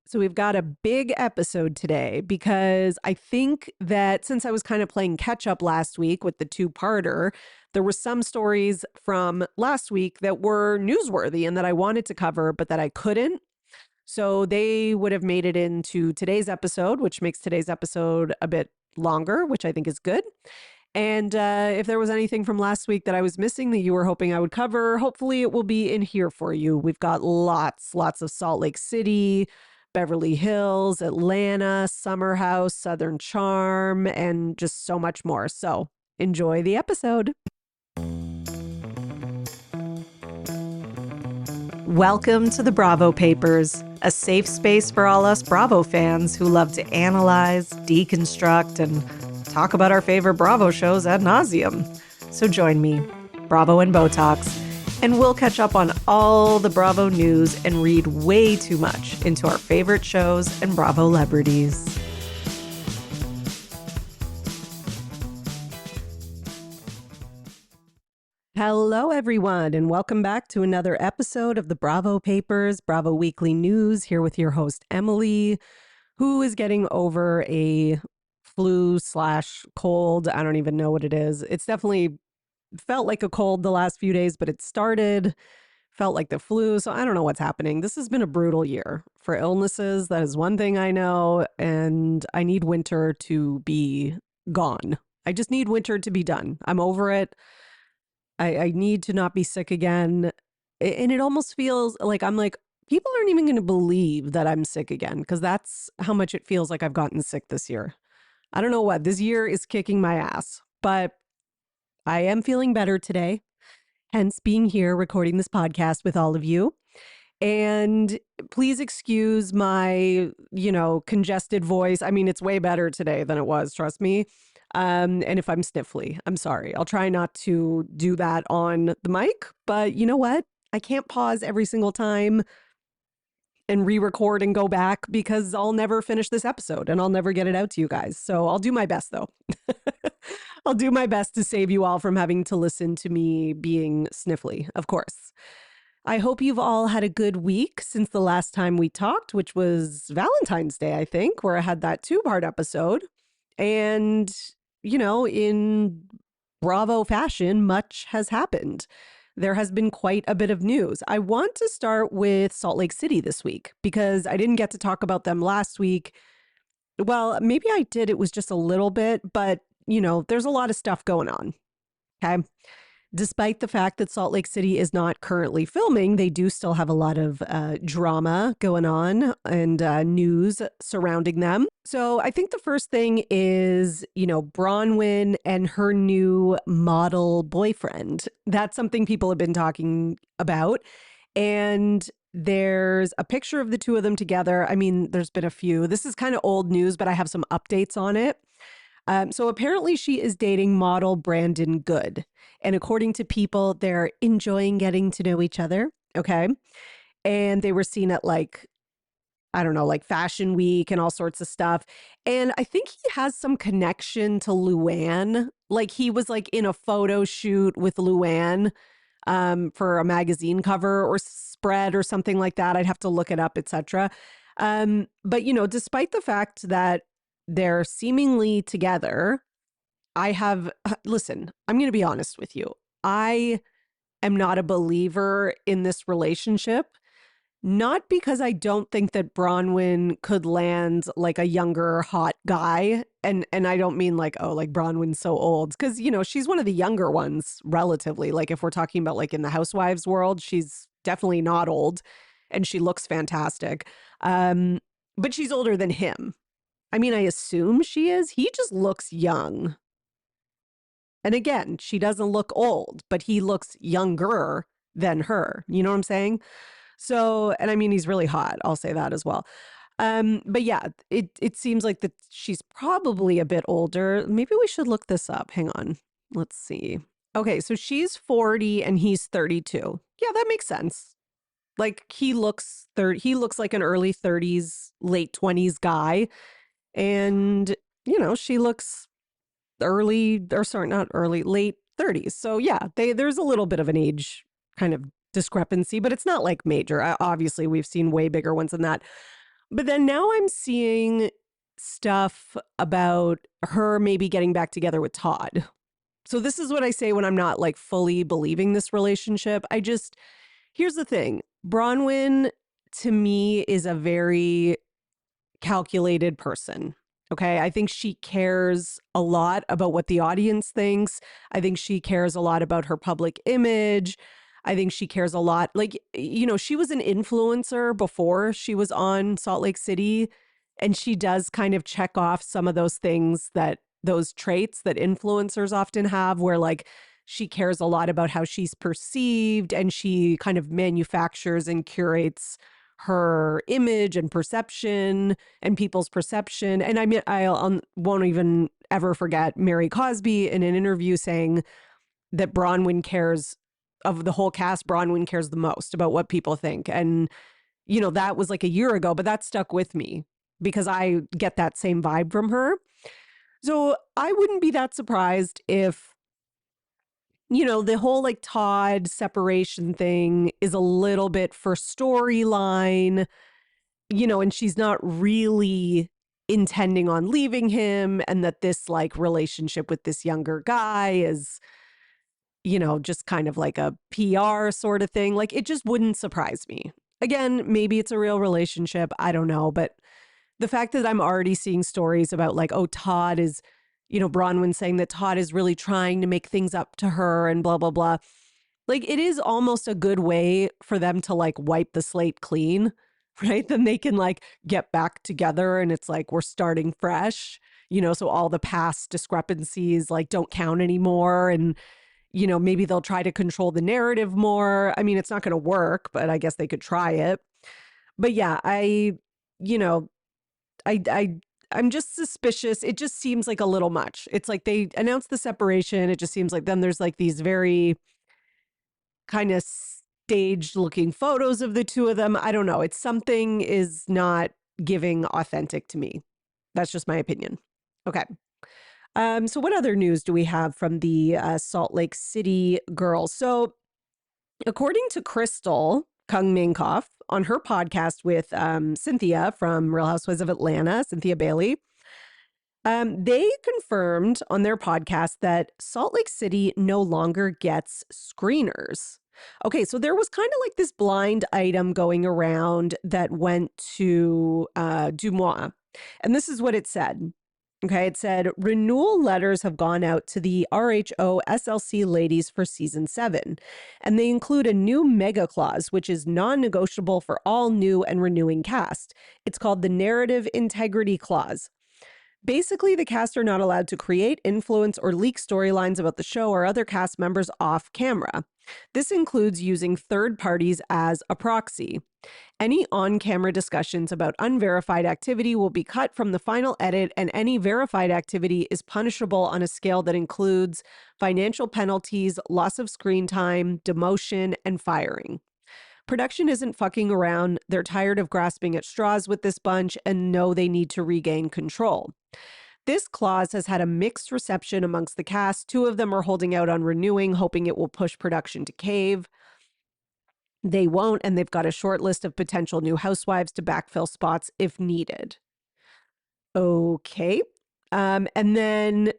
So we've got a big episode today because I think that since I was kind of playing catch up last week with the two-parter, there were some stories from last week that were newsworthy and that I wanted to cover, but that I couldn't. So they would have made it into today's episode, which makes today's episode a bit longer, which I think is good. And if there was anything from last week that I was missing that you were hoping I would cover, hopefully it will be in here for you. We've got lots of Salt Lake City, Beverly Hills, Atlanta, Summer House, Southern Charm, and just so much more. So enjoy the episode. Welcome to the Bravo Papers, a safe space for all us Bravo fans who love to analyze, deconstruct, and talk about our favorite Bravo shows ad nauseum. So join me, Bravo and Botox, and we'll catch up on all the Bravo news and read way too much into our favorite shows and Bravo celebrities. Hello, everyone, and welcome back to another episode of the Bravo Papers, Bravo Weekly News, here with your host, Emily, who is getting over a flu/cold. I don't even know what it is. It's definitely felt like a cold the last few days, but it felt like the flu. So I don't know what's happening. This has been a brutal year for illnesses. That is one thing I know. And I need winter to be gone. I just need winter to be done. I'm over it. I need to not be sick again. And it almost feels like people aren't even going to believe that I'm sick again, because that's how much it feels like I've gotten sick this year. I don't know what. This year is kicking my ass, but I am feeling better today, hence being here recording this podcast with all of you. And please excuse my, congested voice. I mean, it's way better today than it was, trust me. And if I'm sniffly, I'm sorry. I'll try not to do that on the mic, but you know what? I can't pause every single time and re-record and go back, because I'll never finish this episode and I'll never get it out to you guys. So I'll do my best, though. I'll do my best to save you all from having to listen to me being sniffly, of course. I hope you've all had a good week since the last time we talked, which was Valentine's Day, I think, where I had that two-part episode. And, in Bravo fashion, much has happened. There has been quite a bit of news. I want to start with Salt Lake City this week because I didn't get to talk about them last week. Well, maybe I did. It was just a little bit, but, there's a lot of stuff going on. Okay. Despite the fact that Salt Lake City is not currently filming, they do still have a lot of drama going on and news surrounding them. So I think the first thing is, Bronwyn and her new model boyfriend. That's something people have been talking about. And there's a picture of the two of them together. I mean, there's been a few. This is kind of old news, but I have some updates on it. So apparently she is dating model Brandon Good. And according to people, they're enjoying getting to know each other. Okay. And they were seen at Fashion Week and all sorts of stuff. And I think he has some connection to Luann. Like he was in a photo shoot with Luann for a magazine cover or spread or something like that. I'd have to look it up, etc. But, despite the fact that they're seemingly together, listen, I'm going to be honest with you. I am not a believer in this relationship, not because I don't think that Bronwyn could land like a younger, hot guy. And I don't mean Bronwyn's so old, because, she's one of the younger ones relatively. Like if we're talking about in the housewives world, she's definitely not old and she looks fantastic. But she's older than him. I mean, I assume she is. He just looks young. And again, she doesn't look old, but he looks younger than her. You know what I'm saying? So, and I mean, he's really hot. I'll say that as well. But yeah, it seems like that she's probably a bit older. Maybe we should look this up. Hang on. Let's see. Okay, so she's 40 and he's 32. Yeah, that makes sense. He looks like an early 30s, late 20s guy. And, she looks late 30s. So yeah, there's a little bit of an age kind of discrepancy, but it's not major. Obviously, we've seen way bigger ones than that. But then now I'm seeing stuff about her maybe getting back together with Todd. So this is what I say when I'm not like fully believing this relationship. Here's the thing. Bronwyn to me is a very calculated person. Okay. I think she cares a lot about what the audience thinks. I think she cares a lot about her public image. I think she cares a lot. Like, she was an influencer before she was on Salt Lake City, and she does kind of check off some of those things those traits that influencers often have, where like she cares a lot about how she's perceived and she kind of manufactures and curates her image and perception and people's perception. And I mean, won't even ever forget Mary Cosby in an interview saying that Bronwyn cares, of the whole cast, Bronwyn cares the most about what people think. And, that was like a year ago, but that stuck with me because I get that same vibe from her. So I wouldn't be that surprised if, the whole like Todd separation thing is a little bit for storyline, and she's not really intending on leaving him, and that this like relationship with this younger guy is, just kind of like a PR sort of thing. Like, it just wouldn't surprise me. Again, maybe it's a real relationship. I don't know. But the fact that I'm already seeing stories about like, oh, Todd is, Bronwyn saying that Todd is really trying to make things up to her and blah, blah, blah. Like, it is almost a good way for them to like wipe the slate clean, right? Then they can like get back together and it's like we're starting fresh, so all the past discrepancies like don't count anymore. And, maybe they'll try to control the narrative more. I mean, it's not going to work, but I guess they could try it. But yeah, you know, I'm just suspicious. It just seems like a little much. It's like they announced the separation. It just seems like then there's like these very kind of staged looking photos of the two of them. I don't know. It's something is not giving authentic to me. That's just my opinion. Okay. So what other news do we have from the Salt Lake City girls? So according to Crystal Kung Minkoff on her podcast with Cynthia from Real Housewives of Atlanta, Cynthia Bailey, they confirmed on their podcast that Salt Lake City no longer gets screeners. Okay, so there was kind of like this blind item going around that went to Dumois. And this is what it said. Okay, it said renewal letters have gone out to the RHOSLC ladies for season 7, and they include a new mega clause, which is non-negotiable for all new and renewing cast. It's called the Narrative Integrity Clause. Basically, the cast are not allowed to create, influence, or leak storylines about the show or other cast members off camera. This includes using third parties as a proxy. Any on-camera discussions about unverified activity will be cut from the final edit, and any verified activity is punishable on a scale that includes financial penalties, loss of screen time, demotion, and firing. Production isn't fucking around. They're tired of grasping at straws with this bunch and know they need to regain control. This clause has had a mixed reception amongst the cast. 2 of them are holding out on renewing, hoping it will push production to cave. They won't, and they've got a short list of potential new housewives to backfill spots if needed. Okay. And then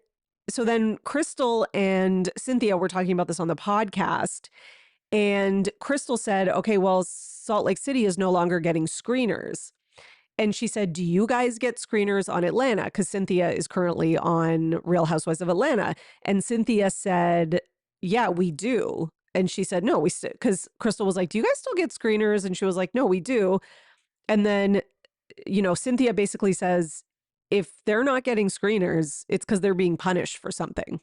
Crystal and Cynthia were talking about this on the podcast. And Crystal said, okay, well, Salt Lake City is no longer getting screeners. And she said, do you guys get screeners on Atlanta? Because Cynthia is currently on Real Housewives of Atlanta. And Cynthia said, yeah, we do. And she said, no, because Crystal was like, do you guys still get screeners? And she was like, no, we do. And then, Cynthia basically says, if they're not getting screeners, it's because they're being punished for something,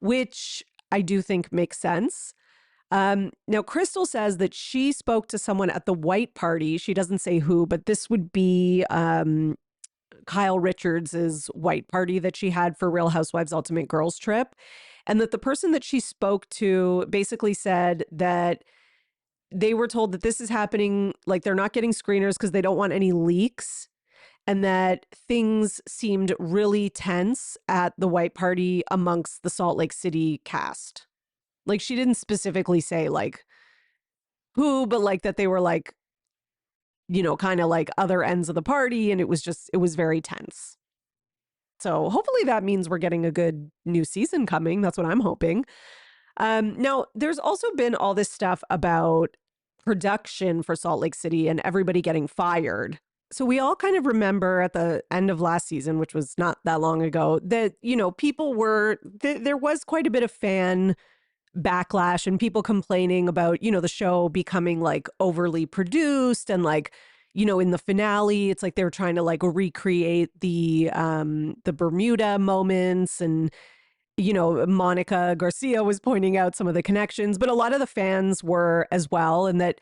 which I do think makes sense. Now, Crystal says that she spoke to someone at the white party. She doesn't say who, but this would be Kyle Richards's white party that she had for Real Housewives Ultimate Girls Trip. And that the person that she spoke to basically said that they were told that this is happening, like they're not getting screeners because they don't want any leaks. And that things seemed really tense at the white party amongst the Salt Lake City cast. Like, she didn't specifically say like who, but like that they were like, kind of like other ends of the party. And it was very tense. So hopefully that means we're getting a good new season coming. That's what I'm hoping. Now, there's also been all this stuff about production for Salt Lake City and everybody getting fired. So we all kind of remember at the end of last season, which was not that long ago, that, people there was quite a bit of fan backlash and people complaining about, the show becoming like overly produced and like, in the finale, it's like they were trying to like recreate the Bermuda moments and Monica Garcia was pointing out some of the connections, but a lot of the fans were as well. And that,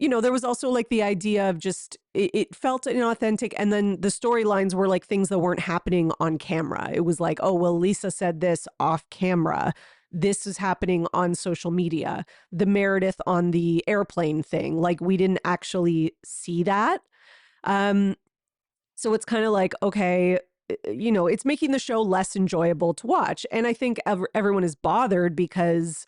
there was also like the idea of just, it felt inauthentic. And then the storylines were like things that weren't happening on camera. It was like, oh, well, Lisa said this off camera. This is happening on social media. The Meredith on the airplane thing, like we didn't actually see that. So it's kind of like, okay, it's making the show less enjoyable to watch. And I think everyone is bothered because,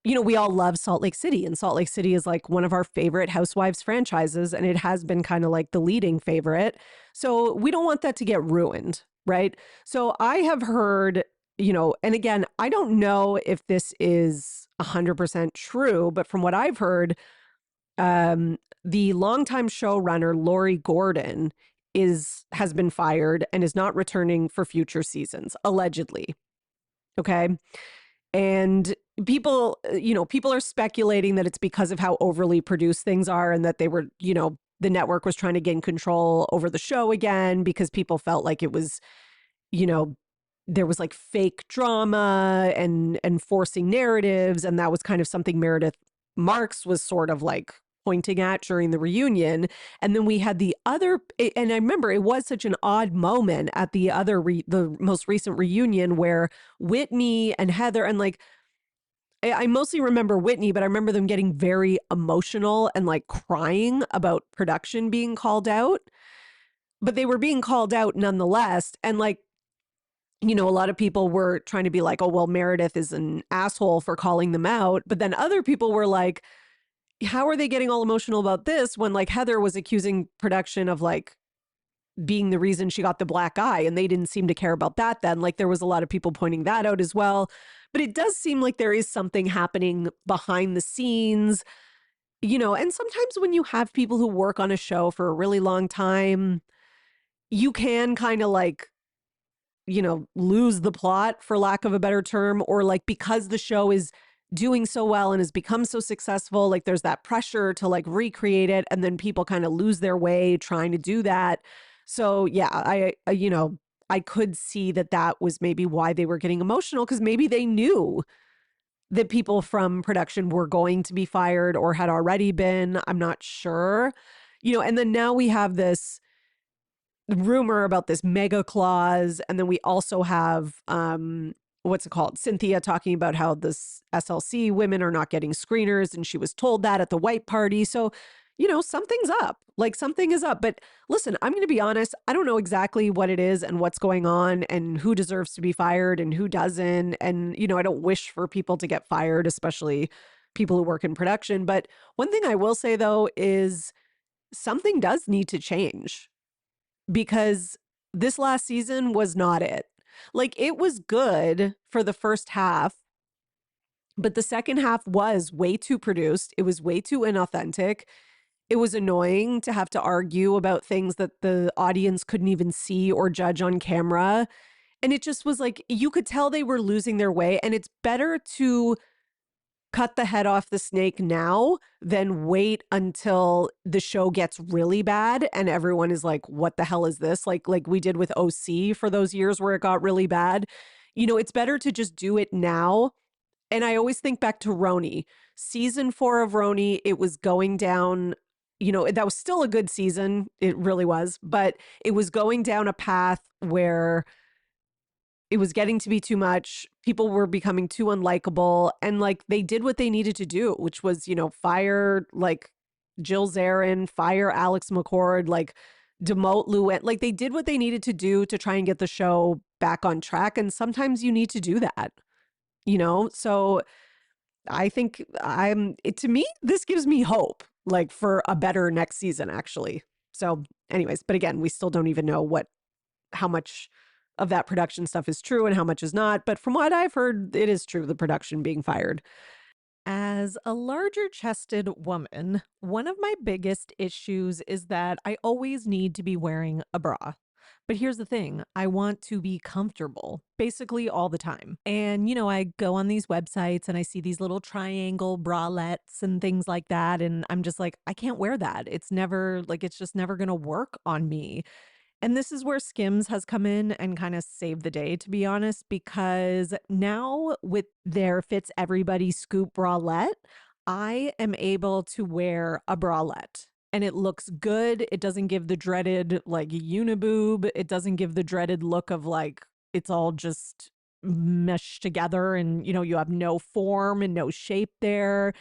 we all love Salt Lake City, and Salt Lake City is like one of our favorite Housewives franchises, and it has been kind of like the leading favorite. So we don't want that to get ruined, right? So I have heard, and again, I don't know if this is 100% true, but from what I've heard, the longtime showrunner Lori Gordon has been fired and is not returning for future seasons, allegedly. Okay. And people are speculating that it's because of how overly produced things are and that they were, the network was trying to gain control over the show again because people felt like it was, there was like fake drama and forcing narratives. And that was kind of something Meredith Marks was sort of like pointing at during the reunion. And then we had the other, and I remember it was such an odd moment at the most recent reunion where Whitney and Heather, and like, I mostly remember Whitney, but I remember them getting very emotional and like crying about production being called out, but they were being called out nonetheless. And like, a lot of people were trying to be like, oh, well, Meredith is an asshole for calling them out. But then other people were like, how are they getting all emotional about this when like Heather was accusing production of like being the reason she got the black eye and they didn't seem to care about that then? Like there was a lot of people pointing that out as well. But it does seem like there is something happening behind the scenes, and sometimes when you have people who work on a show for a really long time, you can kind of like, lose the plot for lack of a better term, or like because the show is doing so well and has become so successful, like there's that pressure to like recreate it, and then people kind of lose their way trying to do that. So yeah, I could see that was maybe why they were getting emotional, because maybe they knew that people from production were going to be fired or had already been. I'm not sure, and then now we have this rumor about this mega clause, and then we also have what's it called? Cynthia talking about how this SLC women are not getting screeners, and she was told that at the white party. So, something's up. Like something is up. But listen, I'm going to be honest. I don't know exactly what it is and what's going on and who deserves to be fired and who doesn't. And, I don't wish for people to get fired, especially people who work in production. But one thing I will say, though, is something does need to change, because this last season was not it. Like it was good for the first half, but the second half was way too produced. It was way too inauthentic. It was annoying to have to argue about things that the audience couldn't even see or judge on camera. And it just was like, you could tell they were losing their way. And it's better to cut the head off the snake now than wait until the show gets really bad and everyone is like, what the hell is this? Like we did with OC for those years where it got really bad. It's better to just do it now. And I always think back to RHONY. Season 4 of RHONY, it was going down, that was still a good season. It really was. But it was going down a path where it was getting to be too much. People were becoming too unlikable. And like they did what they needed to do, which was, fire like Jill Zarin, fire Alex McCord, like demote Luann. Like they did what they needed to do to try and get the show back on track. And sometimes you need to do that, So I think to me, this gives me hope. like for a better next season, actually. So anyways, but again, we still don't even know how much of that production stuff is true and how much is not. But from what I've heard, it is true, the production being fired. As a larger chested woman, one of my biggest issues is that I always need to be wearing a bra. But here's the thing, I want to be comfortable basically all the time. And, I go on these websites and I see these little triangle bralettes and things like that. And I'm just like, I can't wear that. It's just never going to work on me. And this is where Skims has come in and kind of saved the day, to be honest, because now with their Fits Everybody Scoop bralette, I am able to wear a bralette and it looks good. It doesn't give the dreaded like uniboob. It doesn't give the dreaded look of like it's all just meshed together and, you have no form and no shape there.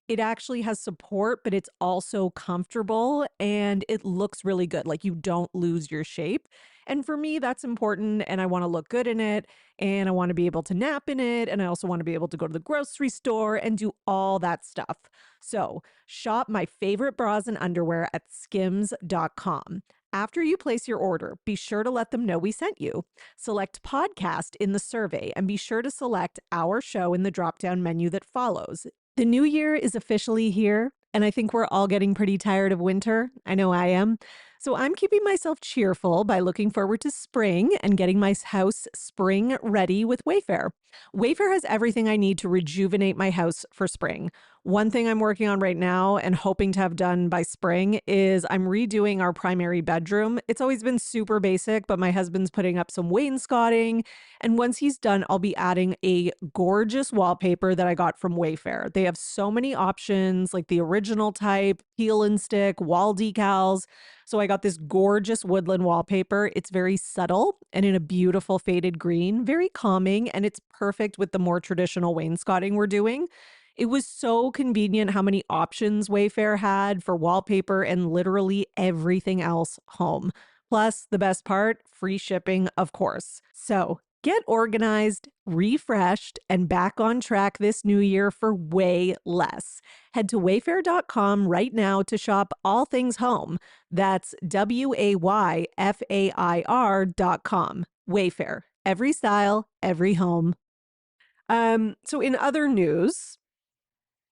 It actually has support, but it's also comfortable and it looks really good. Like you don't lose your shape. And for me, that's important. And I want to look good in it. And I want to be able to nap in it. And I also want to be able to go to the grocery store and do all that stuff. So shop my favorite bras and underwear at skims.com. After you place your order, be sure to let them know we sent you. Select podcast in the survey and be sure to select our show in the drop-down menu that follows. The new year is officially here, and I think we're all getting pretty tired of winter. I know I am. So I'm keeping myself cheerful by looking forward to spring and getting my house spring ready with Wayfair. Wayfair has everything I need to rejuvenate my house for spring. One thing I'm working on right now and hoping to have done by spring is I'm redoing our primary bedroom. It's always been super basic, but my husband's putting up some wainscoting. And once he's done, I'll be adding a gorgeous wallpaper that I got from Wayfair. They have so many options, like the original type, peel and stick, wall decals. So I got this gorgeous woodland wallpaper. It's very subtle and in a beautiful faded green, very calming, and it's perfect with the more traditional wainscoting we're doing. It was so convenient how many options Wayfair had for wallpaper and literally everything else home. Plus, the best part, free shipping, of course. So get organized, refreshed, and back on track this new year for way less. Head to wayfair.com right now to shop all things home. That's WAYFAIR.com. Wayfair. Every style, every home. So in other news,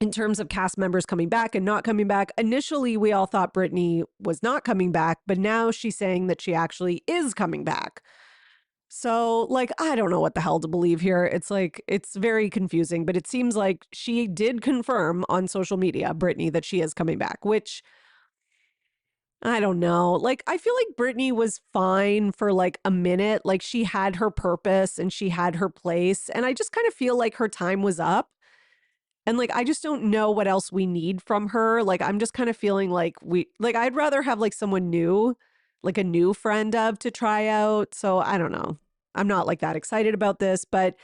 in terms of cast members coming back and not coming back, initially we all thought Brittany was not coming back, but now she's saying that she actually is coming back. So, like, I don't know what the hell to believe here. It's like, it's very confusing, but it seems like she did confirm on social media, Brittany, that she is coming back, which I don't know. Like, I feel like Brittany was fine for like a minute. Like, she had her purpose and she had her place. And I just kind of feel like her time was up. And like, I just don't know what else we need from her. Like, I'm just kind of feeling like I'd rather have like someone new, like a new friend of to try out. So I don't know. I'm not like that excited about this, but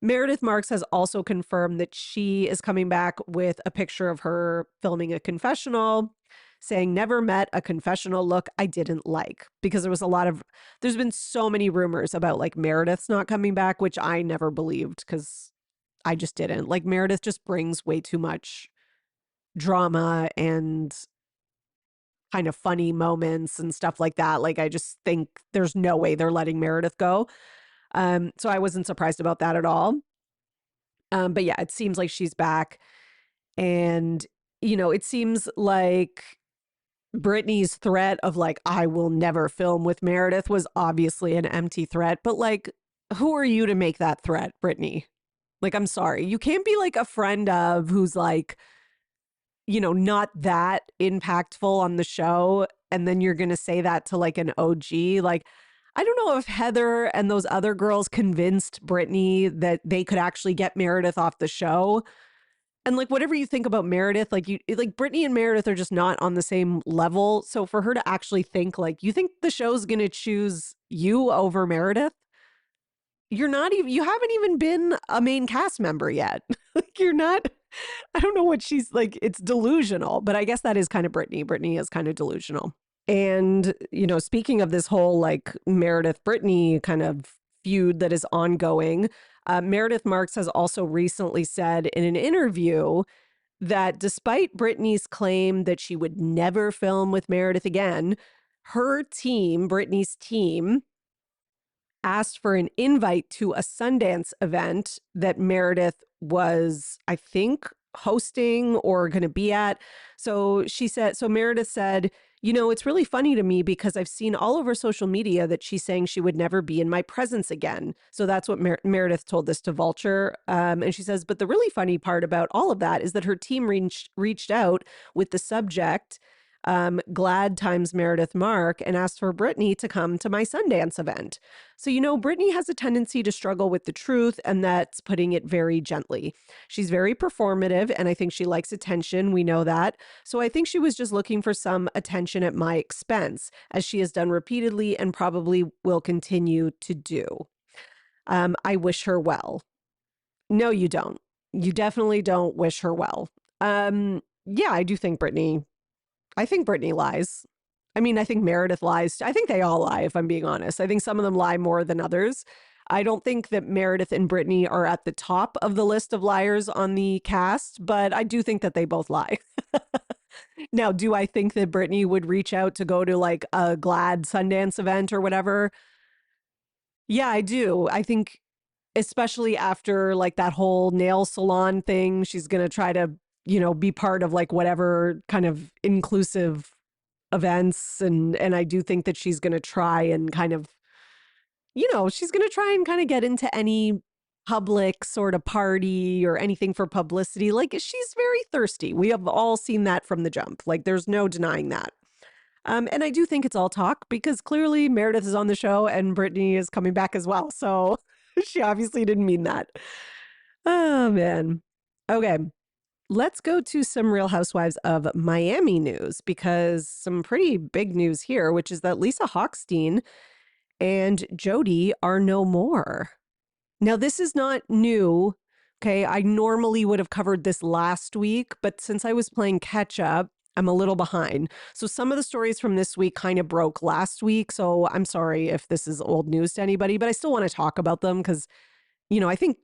Meredith Marks has also confirmed that she is coming back with a picture of her filming a confessional, saying never met a confessional look I didn't like, because there's been so many rumors about like Meredith's not coming back, which I never believed because I just didn't. Like Meredith just brings way too much drama and kind of funny moments and stuff like that. Like I just think there's no way they're letting Meredith go. So I wasn't surprised about that at all. But yeah, it seems like she's back. And, it seems like Brittany's threat of like, I will never film with Meredith was obviously an empty threat. But like, who are you to make that threat, Brittany? Like, I'm sorry. You can't be like a friend of who's like, not that impactful on the show. And then you're going to say that to like an OG. Like, I don't know if Heather and those other girls convinced Brittany that they could actually get Meredith off the show. And like, whatever you think about Meredith, like Brittany and Meredith are just not on the same level. So for her to actually think like, you think the show's going to choose you over Meredith? You haven't even been a main cast member yet. Like you're not, I don't know what she's like. It's delusional, but I guess that is kind of Brittany. Brittany is kind of delusional. And, speaking of this whole like Meredith Brittany kind of feud that is ongoing, Meredith Marks has also recently said in an interview that despite Brittany's claim that she would never film with Meredith again, her team, Brittany's team, asked for an invite to a Sundance event that Meredith was, I think, hosting or going to be at. So Meredith said, it's really funny to me because I've seen all over social media that she's saying she would never be in my presence again. So that's what Meredith told this to Vulture. And she says, but the really funny part about all of that is that her team reached out with the subject, Glad times Meredith Mark, and asked for Brittany to come to my Sundance event. So, Brittany has a tendency to struggle with the truth, and that's putting it very gently. She's very performative, and I think she likes attention. We know that. So I think she was just looking for some attention at my expense, as she has done repeatedly and probably will continue to do. I wish her well. No, you don't. You definitely don't wish her well. Yeah, I think Brittany lies. I mean, I think Meredith lies. I think they all lie, if I'm being honest. I think some of them lie more than others. I don't think that Meredith and Brittany are at the top of the list of liars on the cast, but I do think that they both lie. Now, do I think that Brittany would reach out to go to like a Glad Sundance event or whatever? Yeah, I do. I think especially after like that whole nail salon thing, she's going to try to, be part of like whatever kind of inclusive events. And I do think that she's going to try and kind of, she's going to try and kind of get into any public sort of party or anything for publicity. Like she's very thirsty. We have all seen that from the jump. Like there's no denying that. And I do think it's all talk because clearly Meredith is on the show and Brittany is coming back as well. So she obviously didn't mean that. Oh, man. Okay. Let's go to some Real Housewives of Miami news because some pretty big news here, which is that Lisa Hochstein and Jody are no more. Now, this is not new. Okay. I normally would have covered this last week, but since I was playing catch up, I'm a little behind. So some of the stories from this week kind of broke last week. So I'm sorry if this is old news to anybody, but I still want to talk about them because, I think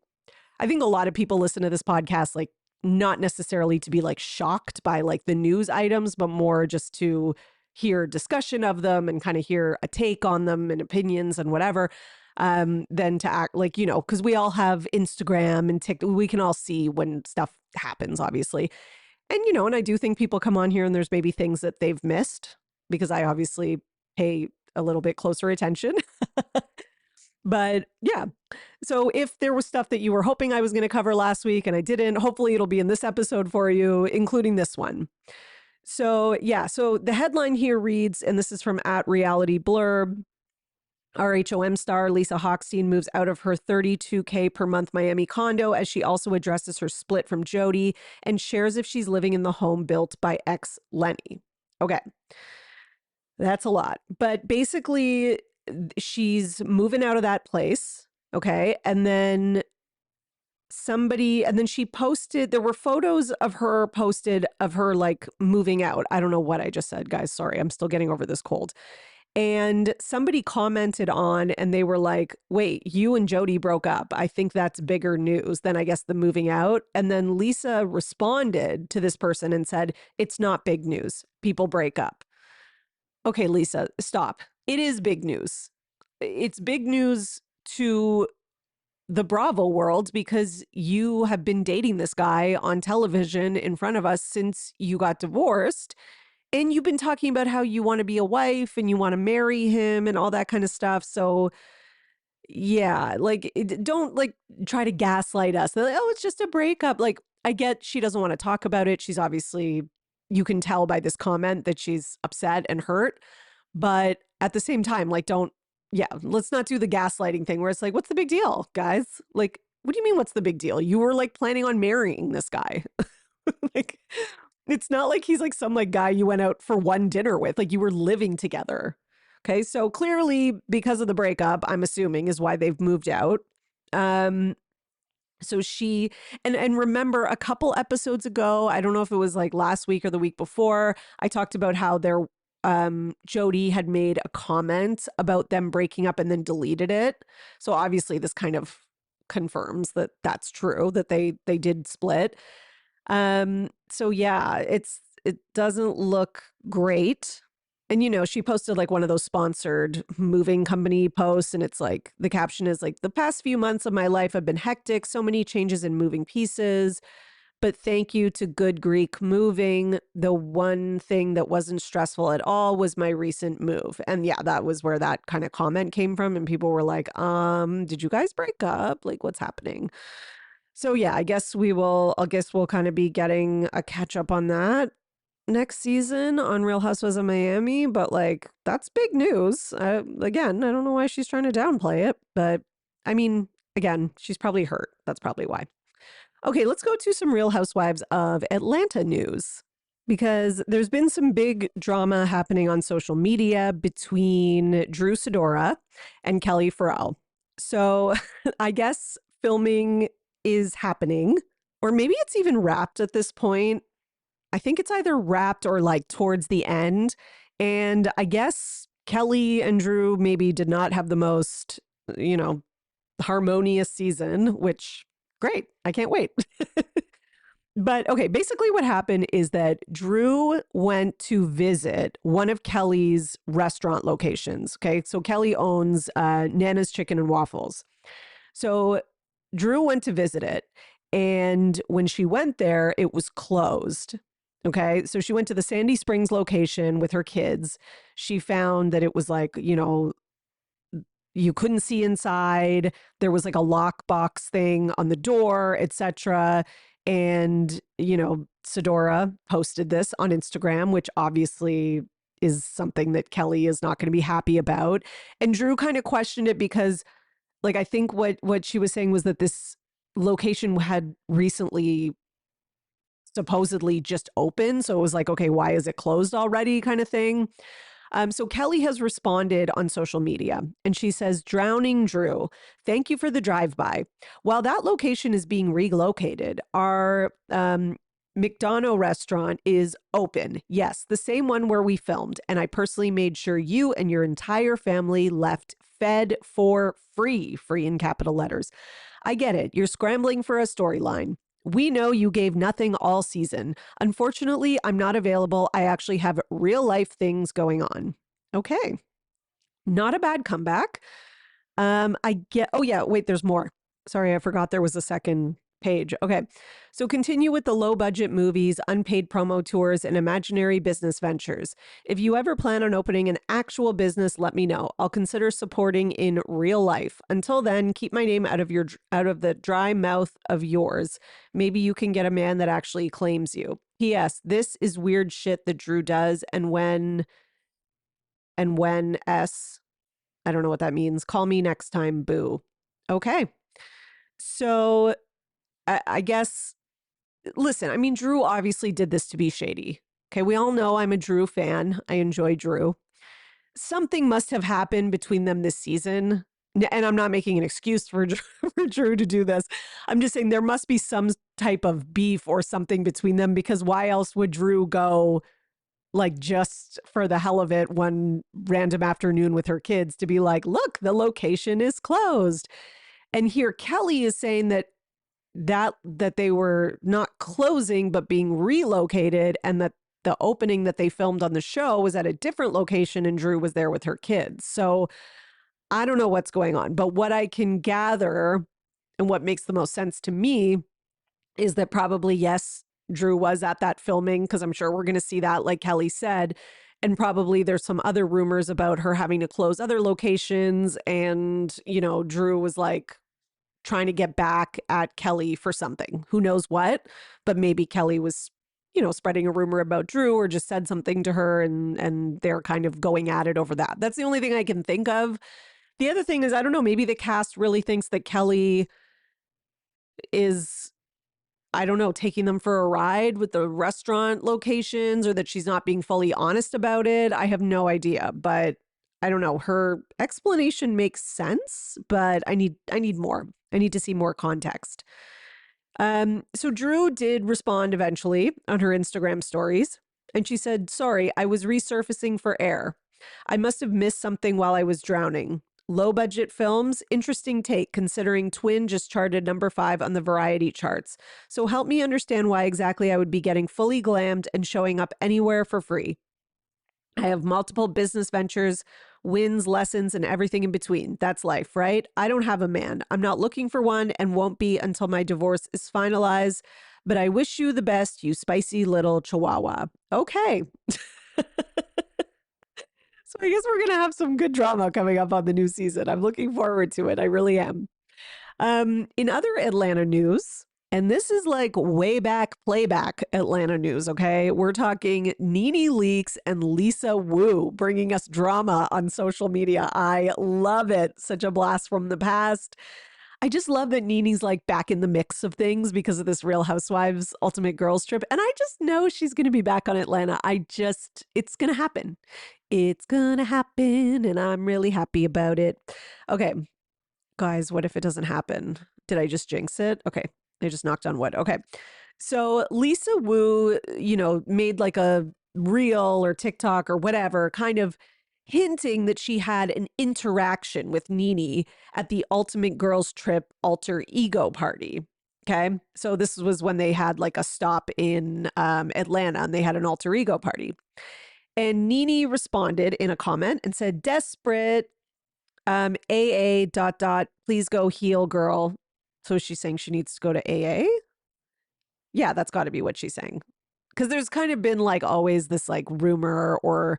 a lot of people listen to this podcast, like not necessarily to be like shocked by like the news items, but more just to hear discussion of them and kind of hear a take on them and opinions and whatever. Than to act like, because we all have Instagram and TikTok, we can all see when stuff happens, obviously. And, and I do think people come on here and there's maybe things that they've missed because I obviously pay a little bit closer attention. But yeah, so if there was stuff that you were hoping I was going to cover last week and I didn't, hopefully it'll be in this episode for you, including this one. So yeah, so the headline here reads, and this is from @RealityBlurb, RHOM star Lisa Hochstein moves out of her $32K per month Miami condo as she also addresses her split from Jody and shares if she's living in the home built by ex Lenny. Okay. That's a lot. But basically, she's moving out of that place. Okay. And then she posted, there were photos of her posted of her like moving out. I don't know what I just said, guys. Sorry. I'm still getting over this cold. And somebody commented on, and they were like, wait, you and Jody broke up. I think that's bigger news than I guess the moving out. And then Lisa responded to this person and said, it's not big news. People break up. Okay, Lisa, stop. It is big news. It's big news to the Bravo world because you have been dating this guy on television in front of us since you got divorced. And you've been talking about how you want to be a wife and you want to marry him and all that kind of stuff. So yeah, like don't like try to gaslight us. They're like, oh, it's just a breakup. Like I get she doesn't want to talk about it. She's obviously, you can tell by this comment that she's upset and hurt. But at the same time, like let's not do the gaslighting thing where it's like, what's the big deal, guys? Like, what do you mean, what's the big deal? You were like planning on marrying this guy. Like, it's not like he's like some like guy you went out for one dinner with, like you were living together. Okay. So clearly because of the breakup, I'm assuming is why they've moved out. So she, and remember a couple episodes ago, I don't know if it was like last week or the week before, I talked about how Jody had made a comment about them breaking up and then deleted it. So obviously this kind of confirms that that's true, that they did split. So yeah, it doesn't look great. And she posted like one of those sponsored moving company posts, and it's like the caption is like, the past few months of my life have been hectic, so many changes in moving pieces. But thank you to Good Greek Moving. The one thing that wasn't stressful at all was my recent move. And yeah, that was where that kind of comment came from. And people were like, did you guys break up? Like, what's happening? So yeah, I guess we'll kind of be getting a catch up on that next season on Real Housewives of Miami. But like, that's big news. Again, I don't know why she's trying to downplay it, but I mean, again, she's probably hurt. That's probably why. Okay, let's go to some Real Housewives of Atlanta news because there's been some big drama happening on social media between Drew Sidora and Kelly Farrell. So I guess filming is happening, or maybe it's even wrapped at this point. I think it's either wrapped or like towards the end. And I guess Kelly and Drew maybe did not have the most, you know, harmonious season, which great. I can't wait. But okay, basically what happened is that Drew went to visit one of Kelly's restaurant locations. Okay, so Kelly owns Nana's Chicken and Waffles. So Drew went to visit it. And when she went there, it was closed. Okay. So she went to the Sandy Springs location with her kids. She found that it was like, you couldn't see inside. There was like a lockbox thing on the door, etc. And, Sedora posted this on Instagram, which obviously is something that Kelly is not going to be happy about. And Drew kind of questioned it because like I think what she was saying was that this location had recently supposedly just opened. So it was like, okay, why is it closed already kind of thing. So Kelly has responded on social media and she says, Drowning Drew, thank you for the drive-by. While that location is being relocated, our McDonough restaurant is open. Yes, the same one where we filmed. And I personally made sure you and your entire family left fed for free in capital letters. I get it. You're scrambling for a storyline. We know you gave nothing all season. Unfortunately, I'm not available. I actually have real life things going on. Okay. Not a bad comeback. Oh yeah, wait, there's more. Sorry, I forgot there was a second page. Okay. So continue with the low budget movies, unpaid promo tours, and imaginary business ventures. If you ever plan on opening an actual business, let me know. I'll consider supporting in real life. Until then, keep my name out of the dry mouth of yours. Maybe you can get a man that actually claims you. P.S. This is weird shit that Drew does, and when I don't know what that means. Call me next time, boo. Okay. So I guess, listen, I mean, Drew obviously did this to be shady. Okay. We all know I'm a Drew fan. I enjoy Drew. Something must have happened between them this season. And I'm not making an excuse for Drew to do this. I'm just saying there must be some type of beef or something between them because why else would Drew go like just for the hell of it one random afternoon with her kids to be like, look, the location is closed. And here Kelly is saying that they were not closing but being relocated and that the opening that they filmed on the show was at a different location and Drew was there with her kids. So I don't know what's going on, but what I can gather and what makes the most sense to me is that probably, yes, Drew was at that filming because I'm sure we're going to see that, like Kelly said. And probably there's some other rumors about her having to close other locations. And, Drew was like trying to get back at Kelly for something. Who knows what? But maybe Kelly was, spreading a rumor about Drew or just said something to her and they're kind of going at it over that. That's the only thing I can think of. The other thing is, I don't know, maybe the cast really thinks that Kelly is, I don't know, taking them for a ride with the restaurant locations or that she's not being fully honest about it. I have no idea, but I don't know. Her explanation makes sense, but I need more. I need to see more context. So Drew did respond eventually on her Instagram stories, and she said, sorry, I was resurfacing for air. I must have missed something while I was drowning. Low budget films, interesting take considering Twin just charted #5 on the variety charts. So help me understand why exactly I would be getting fully glammed and showing up anywhere for free. I have multiple business ventures, wins, lessons, and everything in between. That's life, right? I don't have a man. I'm not looking for one and won't be until my divorce is finalized. But I wish you the best, you spicy little chihuahua. Okay. So I guess we're going to have some good drama coming up on the new season. I'm looking forward to it. I really am. In other Atlanta news, and this is like way back playback Atlanta news, okay? We're talking Nene Leakes and Lisa Wu bringing us drama on social media. I love it. Such a blast from the past. I just love that Nene's like back in the mix of things because of this Real Housewives Ultimate Girls Trip. And I just know she's going to be back on Atlanta. It's going to happen. It's going to happen. And I'm really happy about it. Okay, guys, what if it doesn't happen? Did I just jinx it? Okay, I just knocked on wood. Okay. So Lisa Wu, made like a reel or TikTok or whatever, kind of hinting that she had an interaction with Nene at the Ultimate Girls Trip alter ego party. Okay. So this was when they had like a stop in Atlanta and they had an alter ego party. And Nene responded in a comment and said, desperate, AA dot dot, please go heal, girl. So she's saying she needs to go to AA? Yeah, that's got to be what she's saying. Because there's kind of been like always this like rumor or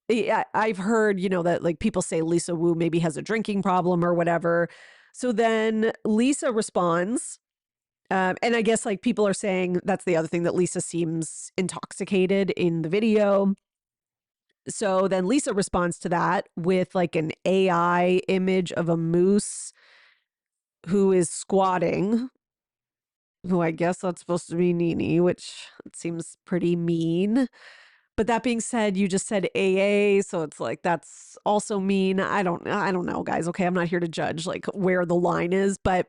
yeah, I've heard, that like people say Lisa Wu maybe has a drinking problem or whatever. So then Lisa responds. And I guess like people are saying that's the other thing, that Lisa seems intoxicated in the video. So then Lisa responds to that with like an AI image of a moose who is squatting, who I guess that's supposed to be Nene, which seems pretty mean. But that being said, you just said AA, so it's like that's also mean. I don't know, guys. Okay, I'm not here to judge like where the line is, but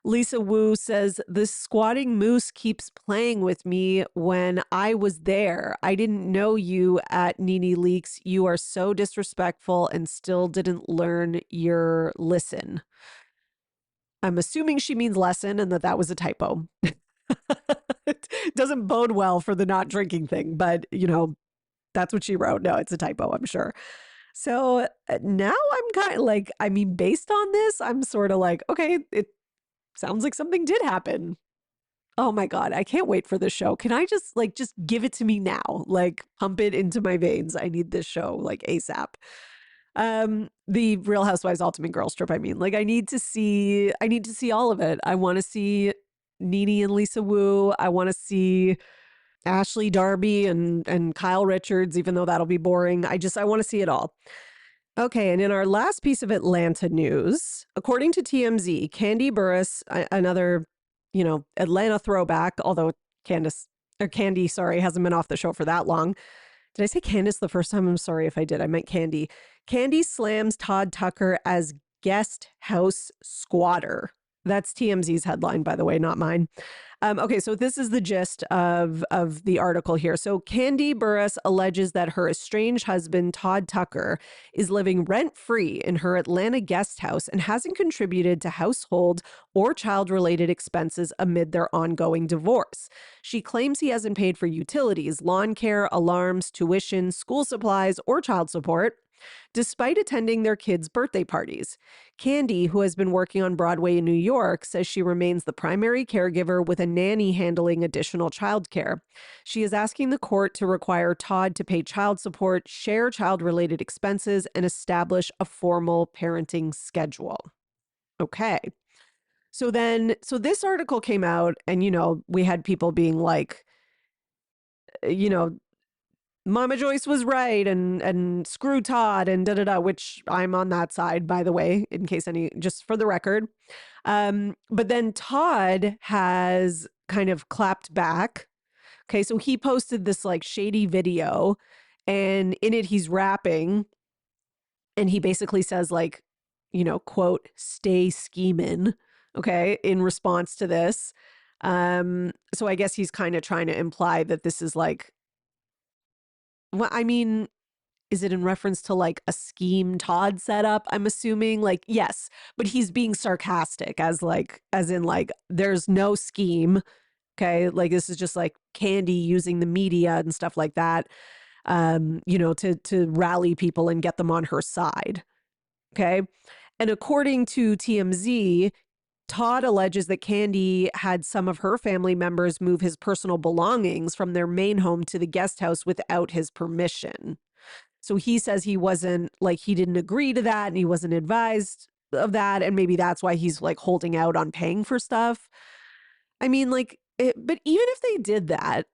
Lisa Wu says, this squatting moose keeps playing with me when I was there. I didn't know you at Nene Leakes. You are so disrespectful and still didn't learn your listen. I'm assuming she means lesson and that was a typo. It doesn't bode well for the not drinking thing, but that's what she wrote. No, it's a typo, I'm sure. So now I'm kind of like, based on this, I'm sort of like, okay, it sounds like something did happen. Oh my God, I can't wait for this show. Can I just give it to me now? Like pump it into my veins. I need this show like ASAP. The Real Housewives Ultimate Girls Trip, I need to see all of it. I want to see Nene and Lisa Wu. I want to see Ashley Darby and Kyle Richards, even though that'll be boring. I want to see it all. Okay, and in our last piece of Atlanta news, according to TMZ, Kandi Burruss, another, Atlanta throwback, although Kandi, sorry, hasn't been off the show for that long. Did I say Candace the first time? I'm sorry if I did. I meant Kandi. Kandi slams Todd Tucker as guest house squatter. That's TMZ's headline, by the way, not mine. Okay, so this is the gist of the article here. So Kandi Burruss alleges that her estranged husband, Todd Tucker, is living rent-free in her Atlanta guest house and hasn't contributed to household or child-related expenses amid their ongoing divorce. She claims he hasn't paid for utilities, lawn care, alarms, tuition, school supplies, or child support, despite attending their kids' birthday parties. Kandi, who has been working on Broadway in New York, says she remains the primary caregiver with a nanny handling additional childcare. She is asking the court to require Todd to pay child support, share child-related expenses, and establish a formal parenting schedule. Okay. So this article came out and, we had people being like, Mama Joyce was right and screw Todd and da-da-da, which I'm on that side, by the way, in case just for the record. But then Todd has kind of clapped back. Okay, so he posted this like shady video and in it he's rapping and he basically says like, quote, stay scheming, okay, in response to this. So I guess he's kind of trying to imply that this is like, well, is it in reference to like a scheme Todd set up? I'm assuming like, yes, but he's being sarcastic as in like, there's no scheme. Okay. Like this is just like Candy using the media and stuff like that, to rally people and get them on her side. Okay. And according to TMZ, Todd alleges that Candy had some of her family members move his personal belongings from their main home to the guest house without his permission. So he says he didn't agree to that and he wasn't advised of that. And maybe that's why he's like holding out on paying for stuff. I mean, but even if they did that,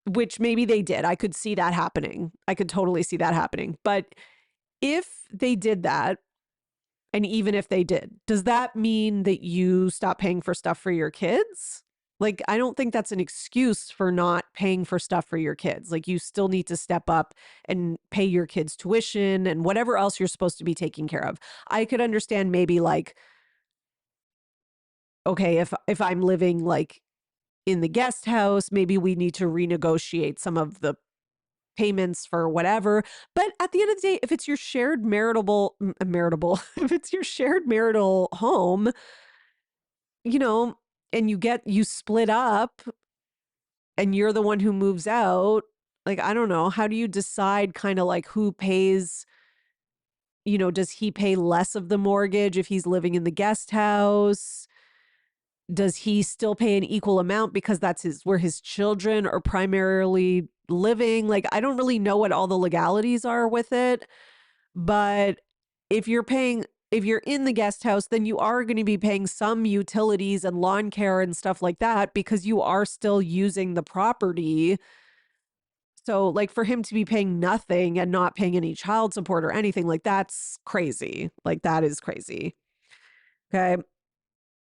which maybe they did, I could see that happening. I could totally see that happening. But if they did that, and even if they did, does that mean that you stop paying for stuff for your kids? Like, I don't think that's an excuse for not paying for stuff for your kids. Like, you still need to step up and pay your kids' tuition and whatever else you're supposed to be taking care of. I could understand maybe like, okay, if I'm living like in the guest house, maybe we need to renegotiate some of the payments for whatever. But at the end of the day, if it's your shared if it's your shared marital home, you know, and you split up and you're the one who moves out, like, I don't know, how do you decide kind of like who pays, does he pay less of the mortgage if he's living in the guest house? Does he still pay an equal amount because that's where his children are primarily living? Like, I don't really know what all the legalities are with it, but if you're in the guest house, then you are going to be paying some utilities and lawn care and stuff like that because you are still using the property. So like for him to be paying nothing and not paying any child support or anything, like that's crazy. Like that is crazy. Okay.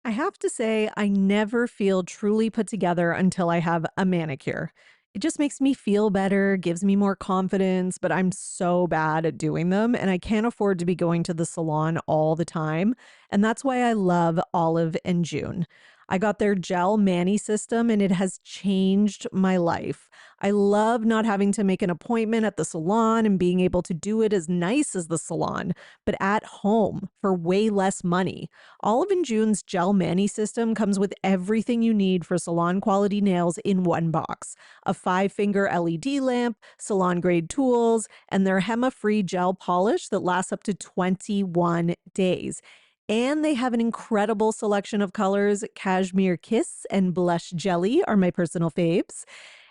I have to say, I never feel truly put together until I have a manicure. It just makes me feel better, gives me more confidence, but I'm so bad at doing them and I can't afford to be going to the salon all the time. And that's why I love Olive and June. I got their gel mani system and it has changed my life. I love not having to make an appointment at the salon and being able to do it as nice as the salon, but at home for way less money. Olive and June's gel mani system comes with everything you need for salon quality nails in one box: a 5-finger LED lamp, salon grade tools, and their HEMA-free gel polish that lasts up to 21 days. And they have an incredible selection of colors. Cashmere Kiss and Blush Jelly are my personal faves.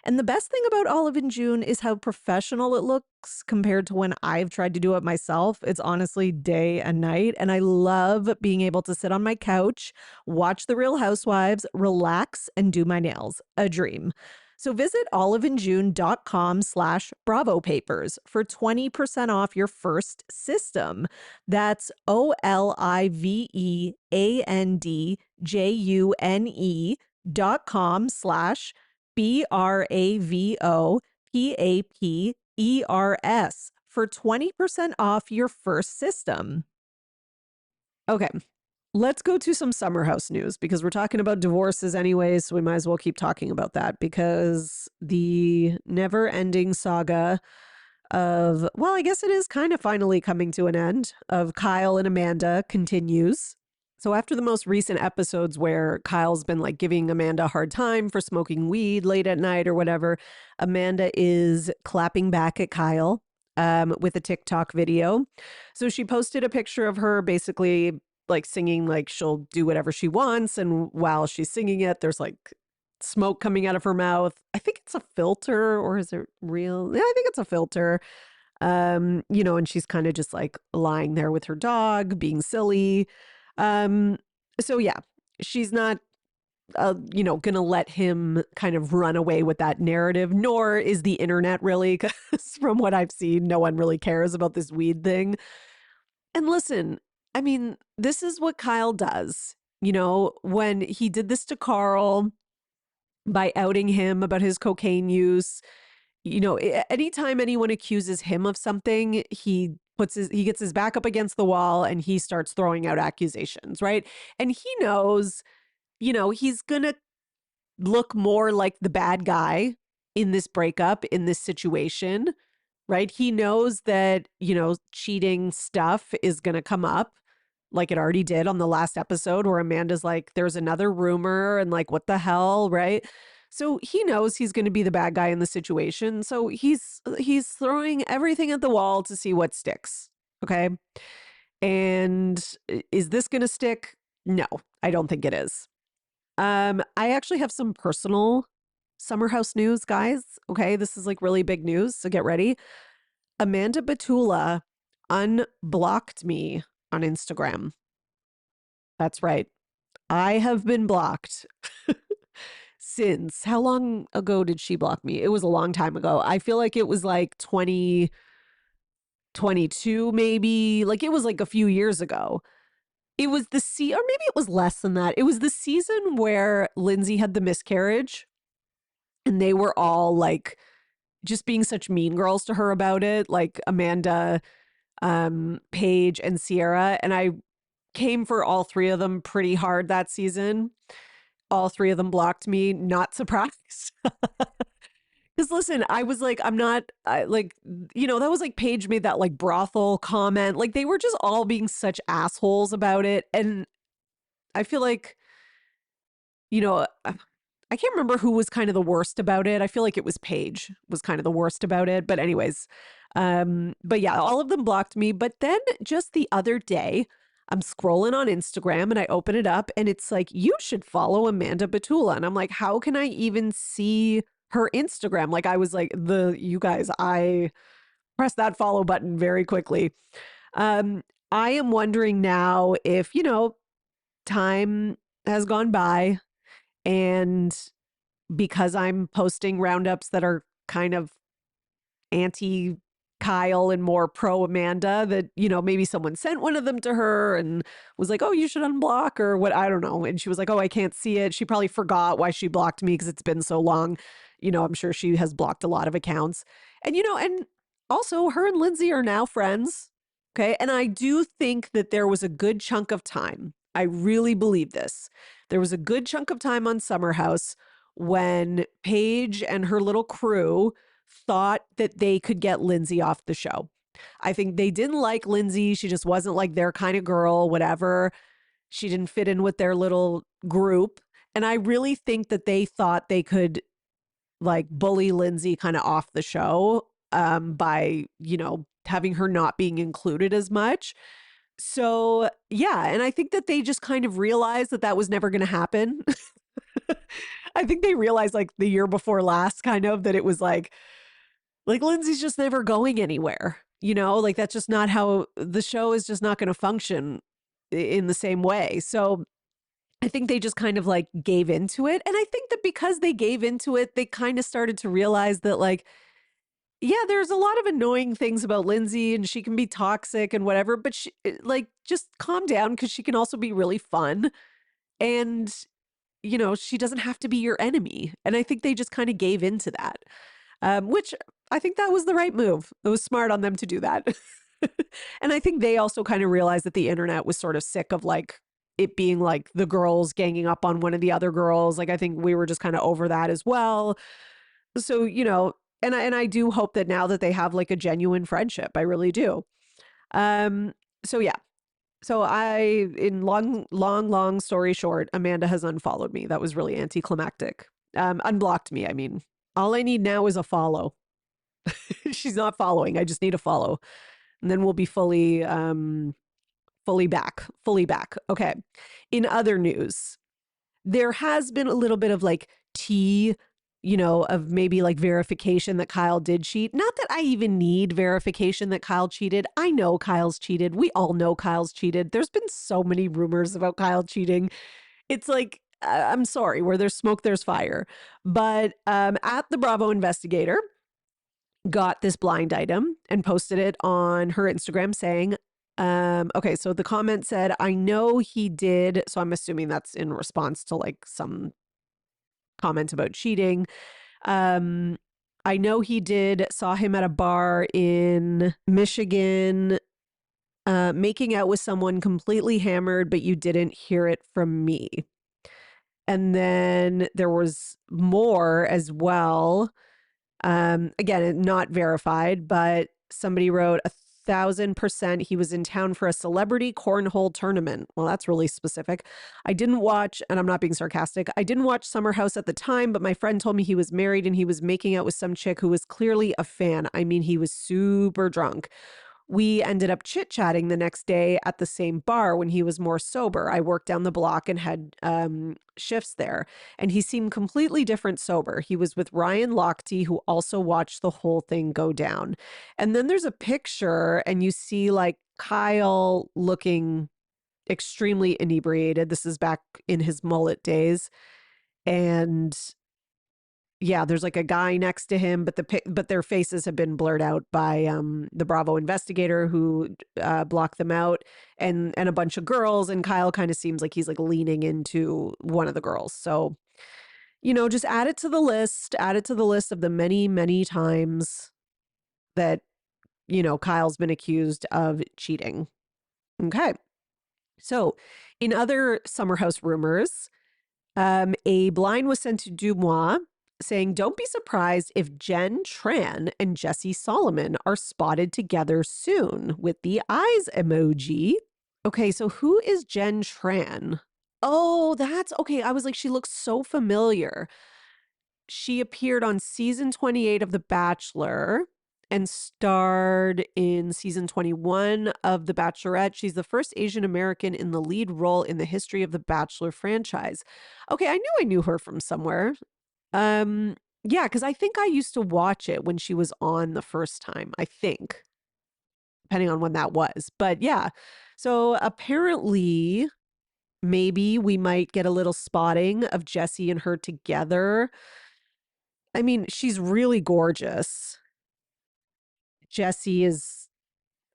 And the best thing about Olive and June is how professional it looks compared to when I've tried to do it myself. It's honestly day and night. And I love being able to sit on my couch, watch The Real Housewives, relax, and do my nails. A dream. So visit oliveandjune.com/Bravo Papers for 20% off your first system. That's OLIVEANDJUNE.com/BRAVOPAPERS for 20% off your first system. Okay. Let's go to some summer house news because we're talking about divorces anyways, so we might as well keep talking about that because the never-ending saga of, well, I guess it is kind of finally coming to an end, of Kyle and Amanda continues. So after the most recent episodes where Kyle's been like giving Amanda a hard time for smoking weed late at night or whatever, Amanda is clapping back at Kyle with a TikTok video. So she posted a picture of her basically like singing, like she'll do whatever she wants. And while she's singing it, there's like smoke coming out of her mouth. I think it's a filter, or is it real? Yeah, I think it's a filter. And she's kind of just like lying there with her dog, being silly. So yeah, she's not, gonna let him kind of run away with that narrative, nor is the internet really, because from what I've seen, no one really cares about this weed thing. And listen, I mean, this is what Kyle does. When he did this to Carl by outing him about his cocaine use, anytime anyone accuses him of something, he gets his back up against the wall and he starts throwing out accusations, right? And he knows, he's gonna look more like the bad guy in this breakup, in this situation, right? He knows that, cheating stuff is going to come up like it already did on the last episode where Amanda's like, there's another rumor and like, what the hell, right? So he knows he's going to be the bad guy in the situation. So he's throwing everything at the wall to see what sticks. Okay. And is this going to stick? No, I don't think it is. I actually have some personal summer house news, guys. Okay, this is like really big news, so get ready. Amanda Batula unblocked me on Instagram. That's right. I have been blocked since how long ago did she block me? It was a long time ago. I feel like it was like 2022, maybe. Like it was like a few years ago. It was or maybe it was less than that. It was the season where Lindsay had the miscarriage and they were all like just being such mean girls to her about it, like Amanda, Paige, and Sierra. And I came for all three of them pretty hard that season. All three of them blocked me. Not surprised. Because listen, I was like, I'm not like, that was like Paige made that like brothel comment. Like they were just all being such assholes about it. And I feel like, I can't remember who was kind of the worst about it. I feel like it was Paige was kind of the worst about it. But anyways, but yeah, all of them blocked me. But then just the other day, I'm scrolling on Instagram and I open it up and it's like, you should follow Amanda Batula. And I'm like, how can I even see her Instagram? Like I was like, you guys, I pressed that follow button very quickly. I am wondering now if, time has gone by and because I'm posting roundups that are kind of anti Kyle and more pro Amanda, that, maybe someone sent one of them to her and was like, oh, you should unblock or what? I don't know. And she was like, oh, I can't see it. She probably forgot why she blocked me because it's been so long. I'm sure she has blocked a lot of accounts. And, and also her and Lindsay are now friends. Okay. And I do think that there was a good chunk of time. I really believe this. There was a good chunk of time on Summer House when Paige and her little crew thought that they could get Lindsay off the show. I think they didn't like Lindsay. She just wasn't like their kind of girl, whatever. She didn't fit in with their little group. And I really think that they thought they could like bully Lindsay kind of off the show by, having her not being included as much. So, yeah. And I think that they just kind of realized that that was never going to happen. I think they realized like the year before last kind of that it was like Lindsay's just never going anywhere, like that's just not how the show is just not going to function in the same way. So I think they just kind of like gave into it. And I think that because they gave into it, they kind of started to realize that like, yeah, there's a lot of annoying things about Lindsay and she can be toxic and whatever, but she like just calm down because she can also be really fun. And, she doesn't have to be your enemy. And I think they just kind of gave into that, which I think that was the right move. It was smart on them to do that. And I think they also kind of realized that the internet was sort of sick of like it being like the girls ganging up on one of the other girls. Like I think we were just kind of over that as well. So, and I do hope that now that they have like a genuine friendship, I really do. So yeah. So in long story short, Amanda has unfollowed me. That was really anticlimactic. Unblocked me. I mean, all I need now is a follow. She's not following. I just need a follow. And then we'll be fully back. Okay. In other news, there has been a little bit of like tea, of maybe like verification that Kyle did cheat. Not that I even need verification that Kyle cheated. I know Kyle's cheated. We all know Kyle's cheated. There's been so many rumors about Kyle cheating. It's like, I'm sorry, where there's smoke, there's fire. But at the Bravo Investigator got this blind item and posted it on her Instagram saying, okay, so the comment said, I know he did. So I'm assuming that's in response to like some comment about cheating. I know he did, saw him at a bar in Michigan, making out with someone completely hammered, but you didn't hear it from me. And then there was more as well. Again, not verified, but somebody wrote 1,000% he was in town for a celebrity cornhole tournament. Well, that's really specific. I didn't watch, and I'm not being sarcastic, I didn't watch Summer House at the time, but my friend told me he was married and he was making out with some chick who was clearly a fan. I mean, he was super drunk. We ended up chit-chatting the next day at the same bar when he was more sober. I worked down the block and had shifts there, and he seemed completely different sober. He was with Ryan Lochte, who also watched the whole thing go down. And then there's a picture, and you see like Kyle looking extremely inebriated. This is back in his mullet days. And yeah, there's like a guy next to him, but their faces have been blurred out by the Bravo investigator who blocked them out, and a bunch of girls. And Kyle kind of seems like he's like leaning into one of the girls. So, just add it to the list. Add it to the list of the many, many times that Kyle's been accused of cheating. Okay, so in other Summer House rumors, a blind was sent to Dumois saying, don't be surprised if Jen Tran and Jesse Solomon are spotted together soon with the eyes emoji. Okay, so who is Jen Tran? Oh, that's okay. I was like, she looks so familiar. She appeared on season 28 of The Bachelor and starred in season 21 of The Bachelorette. She's the first Asian American in the lead role in the history of the Bachelor franchise. Okay, I knew her from somewhere. Yeah, because I think I used to watch it when she was on the first time, I think, depending on when that was. But yeah, so apparently maybe we might get a little spotting of Jesse and her together. I mean, she's really gorgeous. Jesse is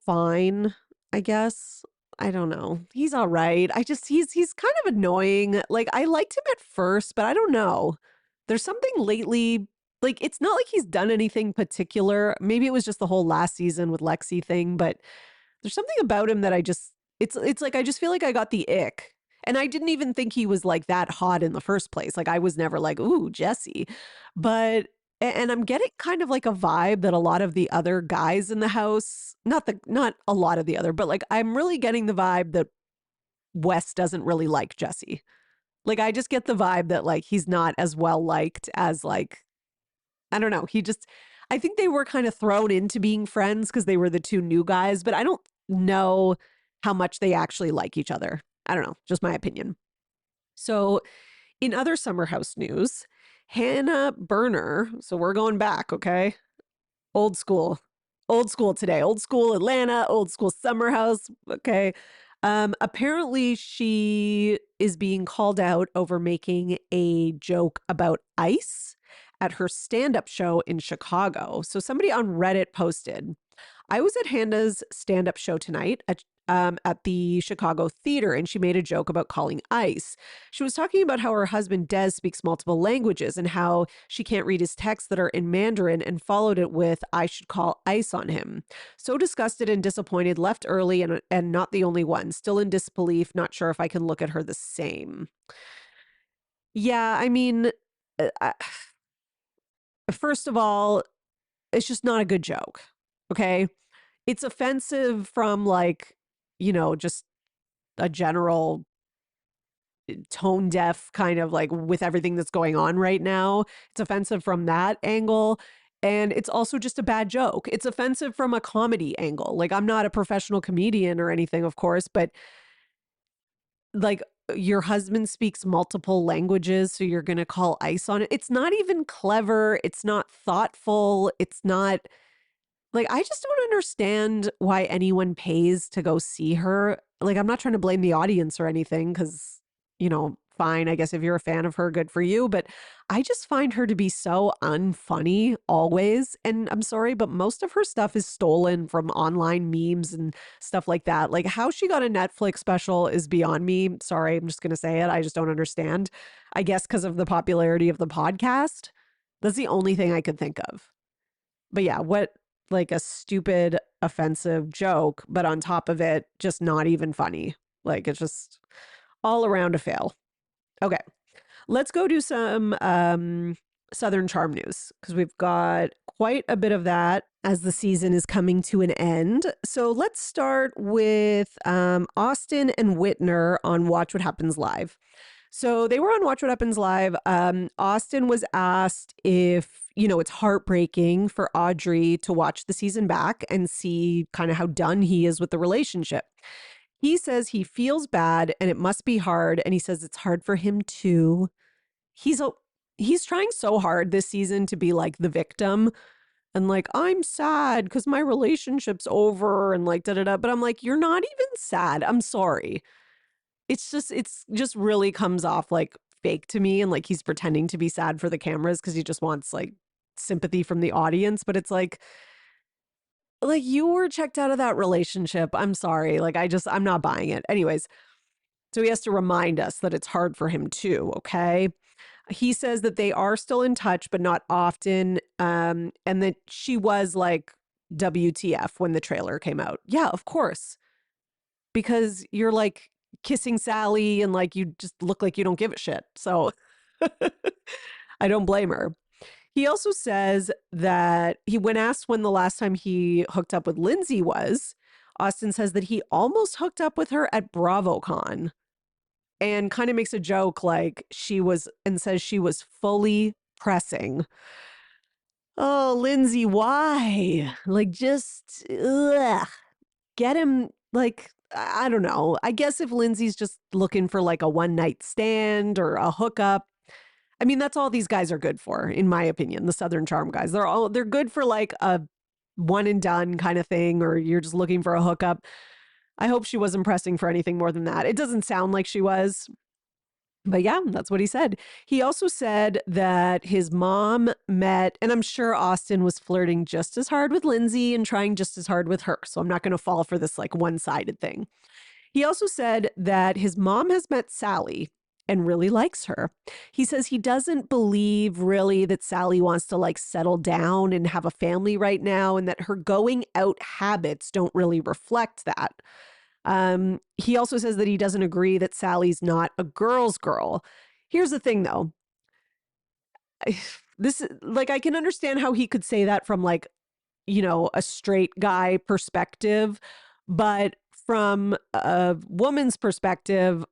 fine, I guess. I don't know. He's all right. He's kind of annoying. Like I liked him at first, but I don't know. There's something lately, like it's not like he's done anything particular. Maybe it was just the whole last season with Lexi thing, but there's something about him that it's like I just feel like I got the ick. And I didn't even think he was like that hot in the first place. Like I was never like, ooh, Jesse. But and I'm getting kind of like a vibe that a lot of the other guys in the house, not a lot of the other, but like I'm really getting the vibe that Wes doesn't really like Jesse. Like I just get the vibe that like he's not as well liked as like I don't know. I think they were kind of thrown into being friends because they were the two new guys, but I don't know how much they actually like each other. I don't know, just my opinion. So, in other Summer House news, Hannah Berner, so we're going back, okay? Old school. Old school today. Old school Atlanta, old school Summer House, okay? Apparently she is being called out over making a joke about ice at her stand-up show in Chicago. So somebody on Reddit posted, I was at Hannah's stand-up show tonight at the Chicago Theater, and she made a joke about calling ice. She was talking about how her husband Des speaks multiple languages and how she can't read his texts that are in Mandarin, and followed it with, I should call ice on him. So disgusted and disappointed, left early, and not the only one. Still in disbelief, not sure if I can look at her the same. Yeah, I mean, first of all, it's just not a good joke. Okay. It's offensive from like, just a general tone deaf kind of like with everything that's going on right now. It's offensive from that angle. And it's also just a bad joke. It's offensive from a comedy angle. Like, I'm not a professional comedian or anything, of course, but like your husband speaks multiple languages, so you're going to call ice on it. It's not even clever. It's not thoughtful. It's not like, I just don't understand why anyone pays to go see her. Like, I'm not trying to blame the audience or anything because, fine. I guess if you're a fan of her, good for you. But I just find her to be so unfunny always. And I'm sorry, but most of her stuff is stolen from online memes and stuff like that. Like, how she got a Netflix special is beyond me. Sorry, I'm just going to say it. I just don't understand. I guess because of the popularity of the podcast. That's the only thing I could think of. But yeah, what like a stupid, offensive joke, but on top of it, just not even funny. Like it's just all around a fail. Okay, let's go do some Southern Charm news because we've got quite a bit of that as the season is coming to an end. So let's start with Austin and Whitner on Watch What Happens Live. So they were on Watch What Happens Live. Austin was asked if, it's heartbreaking for Audrey to watch the season back and see kind of how done he is with the relationship. He says he feels bad and it must be hard. And he says it's hard for him too. He's trying so hard this season to be like the victim and like, I'm sad because my relationship's over and like da da da. But I'm like, you're not even sad. I'm sorry. It's just really comes off like fake to me, and like he's pretending to be sad for the cameras because he just wants like sympathy from the audience. But it's like you were checked out of that relationship. I'm sorry. Like I'm not buying it. Anyways, so he has to remind us that it's hard for him too. Okay. He says that they are still in touch, but not often. And that she was like, WTF when the trailer came out. Yeah, of course. Because you're like kissing Sally and like you just look like you don't give a shit. So I don't blame her. He also says that when asked when the last time he hooked up with Lindsay was, Austin says that he almost hooked up with her at BravoCon. And kind of makes a joke like and says she was fully pressing. Oh, Lindsay, why? Like, just get him, like, I don't know. I guess if Lindsay's just looking for like a one night stand or a hookup, I mean, that's all these guys are good for, in my opinion. The Southern Charm guys, they're good for like a one and done kind of thing, or you're just looking for a hookup. I hope she wasn't pressing for anything more than that. It doesn't sound like she was. But yeah, that's what he said. He also said that his mom met, and I'm sure Austin was flirting just as hard with Lindsay and trying just as hard with her. So I'm not going to fall for this like one-sided thing. He also said that his mom has met Sally and really likes her. He says he doesn't believe really that Sally wants to like settle down and have a family right now, and that her going out habits don't really reflect that. He also says that he doesn't agree that Sally's not a girl's girl. Here's the thing though. This like, I can understand how he could say that from like, a straight guy perspective, but from a woman's perspective,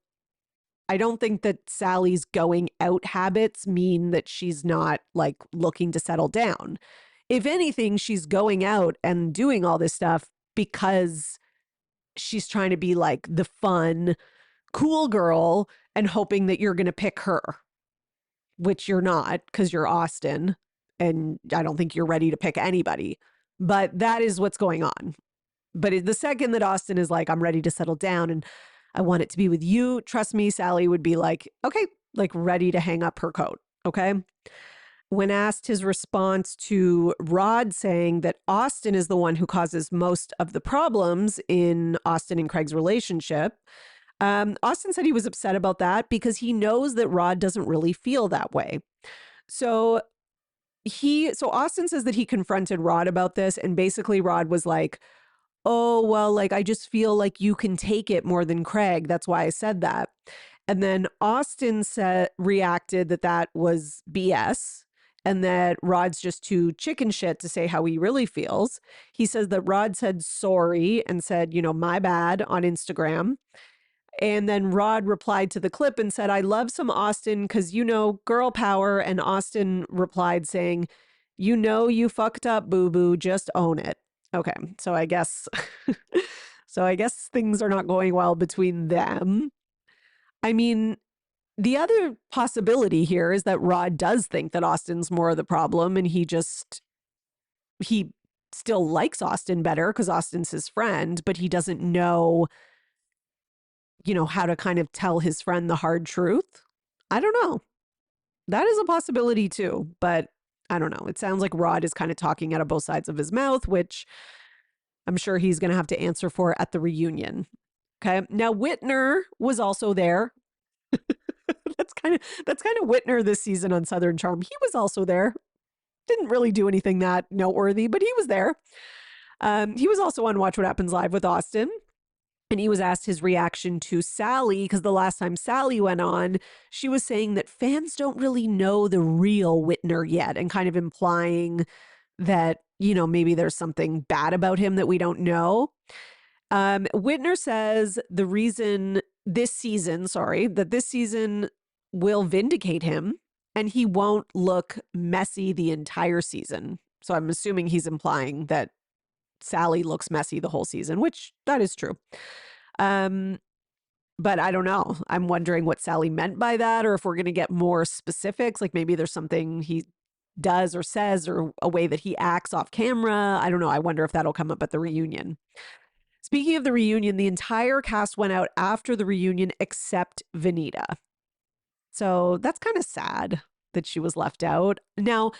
I don't think that Sally's going out habits mean that she's not like looking to settle down. If anything, she's going out and doing all this stuff because she's trying to be like the fun, cool girl and hoping that you're going to pick her, which you're not because you're Austin. And I don't think you're ready to pick anybody. But that is what's going on. But the second that Austin is like, I'm ready to settle down and I want it to be with you, trust me, Sally would be like, okay, like ready to hang up her coat. Okay. When asked his response to Rod saying that Austin is the one who causes most of the problems in Austin and Craig's relationship, Austin said he was upset about that because he knows that Rod doesn't really feel that way. So Austin says that he confronted Rod about this, and basically Rod was like, oh, well, like, I just feel like you can take it more than Craig. That's why I said that. And then Austin reacted that was BS and that Rod's just too chicken shit to say how he really feels. He says that Rod said sorry and said, my bad on Instagram. And then Rod replied to the clip and said, I love some Austin because, girl power. And Austin replied saying, you fucked up, boo-boo, just own it. Okay, so I guess things are not going well between them. I mean, the other possibility here is that Rod does think that Austin's more of the problem, and he still likes Austin better because Austin's his friend, but he doesn't know, how to kind of tell his friend the hard truth. I don't know. That is a possibility too, but I don't know. It sounds like Rod is kind of talking out of both sides of his mouth, which I'm sure he's going to have to answer for at the reunion. Okay. Now Whitner was also there. That's kind of Whitner this season on Southern Charm. He was also there. Didn't really do anything that noteworthy, but he was there. He was also on Watch What Happens Live with Austin. And he was asked his reaction to Sally, because the last time Sally went on, she was saying that fans don't really know the real Whitner yet, and kind of implying that, you know, maybe there's something bad about him that we don't know. Whitner says the reason this season, that this season will vindicate him and he won't look messy the entire season. So I'm assuming he's implying that Sally looks messy the whole season, which that is true. But I don't know. I'm wondering what Sally meant by that, or if we're going to get more specifics. Like maybe there's something he does or says or a way that he acts off camera. I don't know. I wonder if that'll come up at the reunion. Speaking of the reunion, the entire cast went out after the reunion except Vanita. So that's kind of sad that she was left out. Now,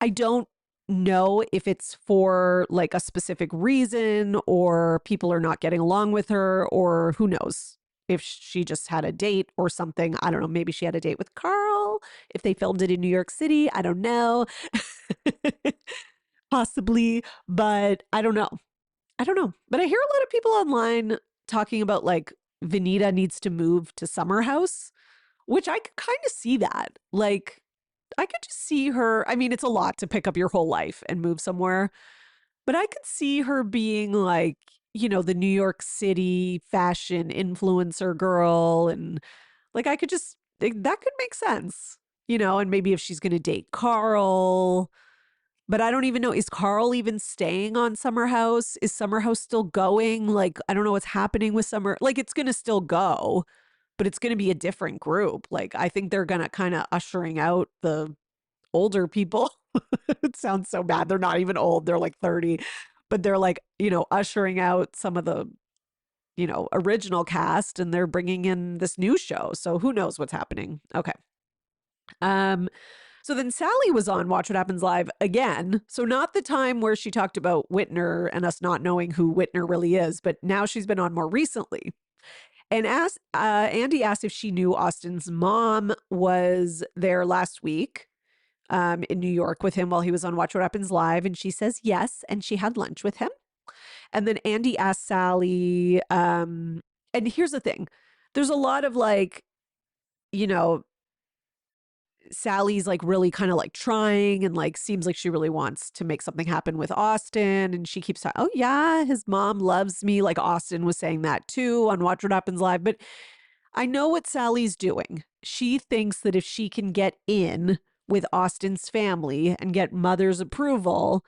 I don't know if it's for like a specific reason or people are not getting along with her or who knows if she just had a date or something. I don't know. Maybe she had a date with Carl. If they filmed it in New York City, I don't know. Possibly, but I don't know. I don't know. But I hear a lot of people online talking about like Vanita needs to move to Summer House, which I could kind of see that. Like, I could just see her. I mean, it's a lot to pick up your whole life and move somewhere, but I could see her being like, you know, the New York City fashion influencer girl. And like, I could just, that could make sense, you know, and maybe if she's going to date Carl. But I don't even know. Is Carl even staying on Summer House? Is Summer House still going? Like, I don't know what's happening with Summer. Like, it's going to still go, but it's going to be a different group. Like, I think they're going to kind of ushering out the older people. It sounds so bad. They're not even old. They're like 30, but they're like, you know, ushering out some of the, you know, original cast and they're bringing in this new show. So who knows what's happening? Okay. So then Sally was on Watch What Happens Live again. So not the time where she talked about Whitner and us not knowing who Whitner really is, but now she's been on more recently. And Andy asked if she knew Austin's mom was there last week in New York with him while he was on Watch What Happens Live. And she says yes. And she had lunch with him. And then Andy asked Sally, and here's the thing. There's a lot of like, you know, Sally's like really kind of like trying and like seems like she really wants to make something happen with Austin. And she keeps saying, oh, yeah, his mom loves me. Like Austin was saying that too on Watch What Happens Live. But I know what Sally's doing. She thinks that if she can get in with Austin's family and get mother's approval,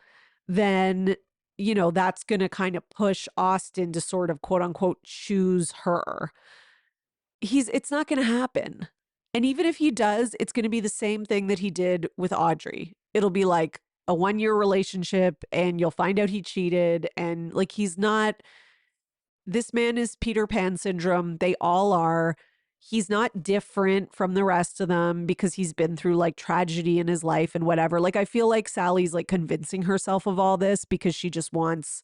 then, you know, that's going to kind of push Austin to sort of quote unquote choose her. It's not going to happen. And even if he does, it's going to be the same thing that he did with Audrey. It'll be like a 1-year relationship and you'll find out he cheated. And like, this man is Peter Pan syndrome. They all are. He's not different from the rest of them because he's been through like tragedy in his life and whatever. Like, I feel like Sally's like convincing herself of all this because she just wants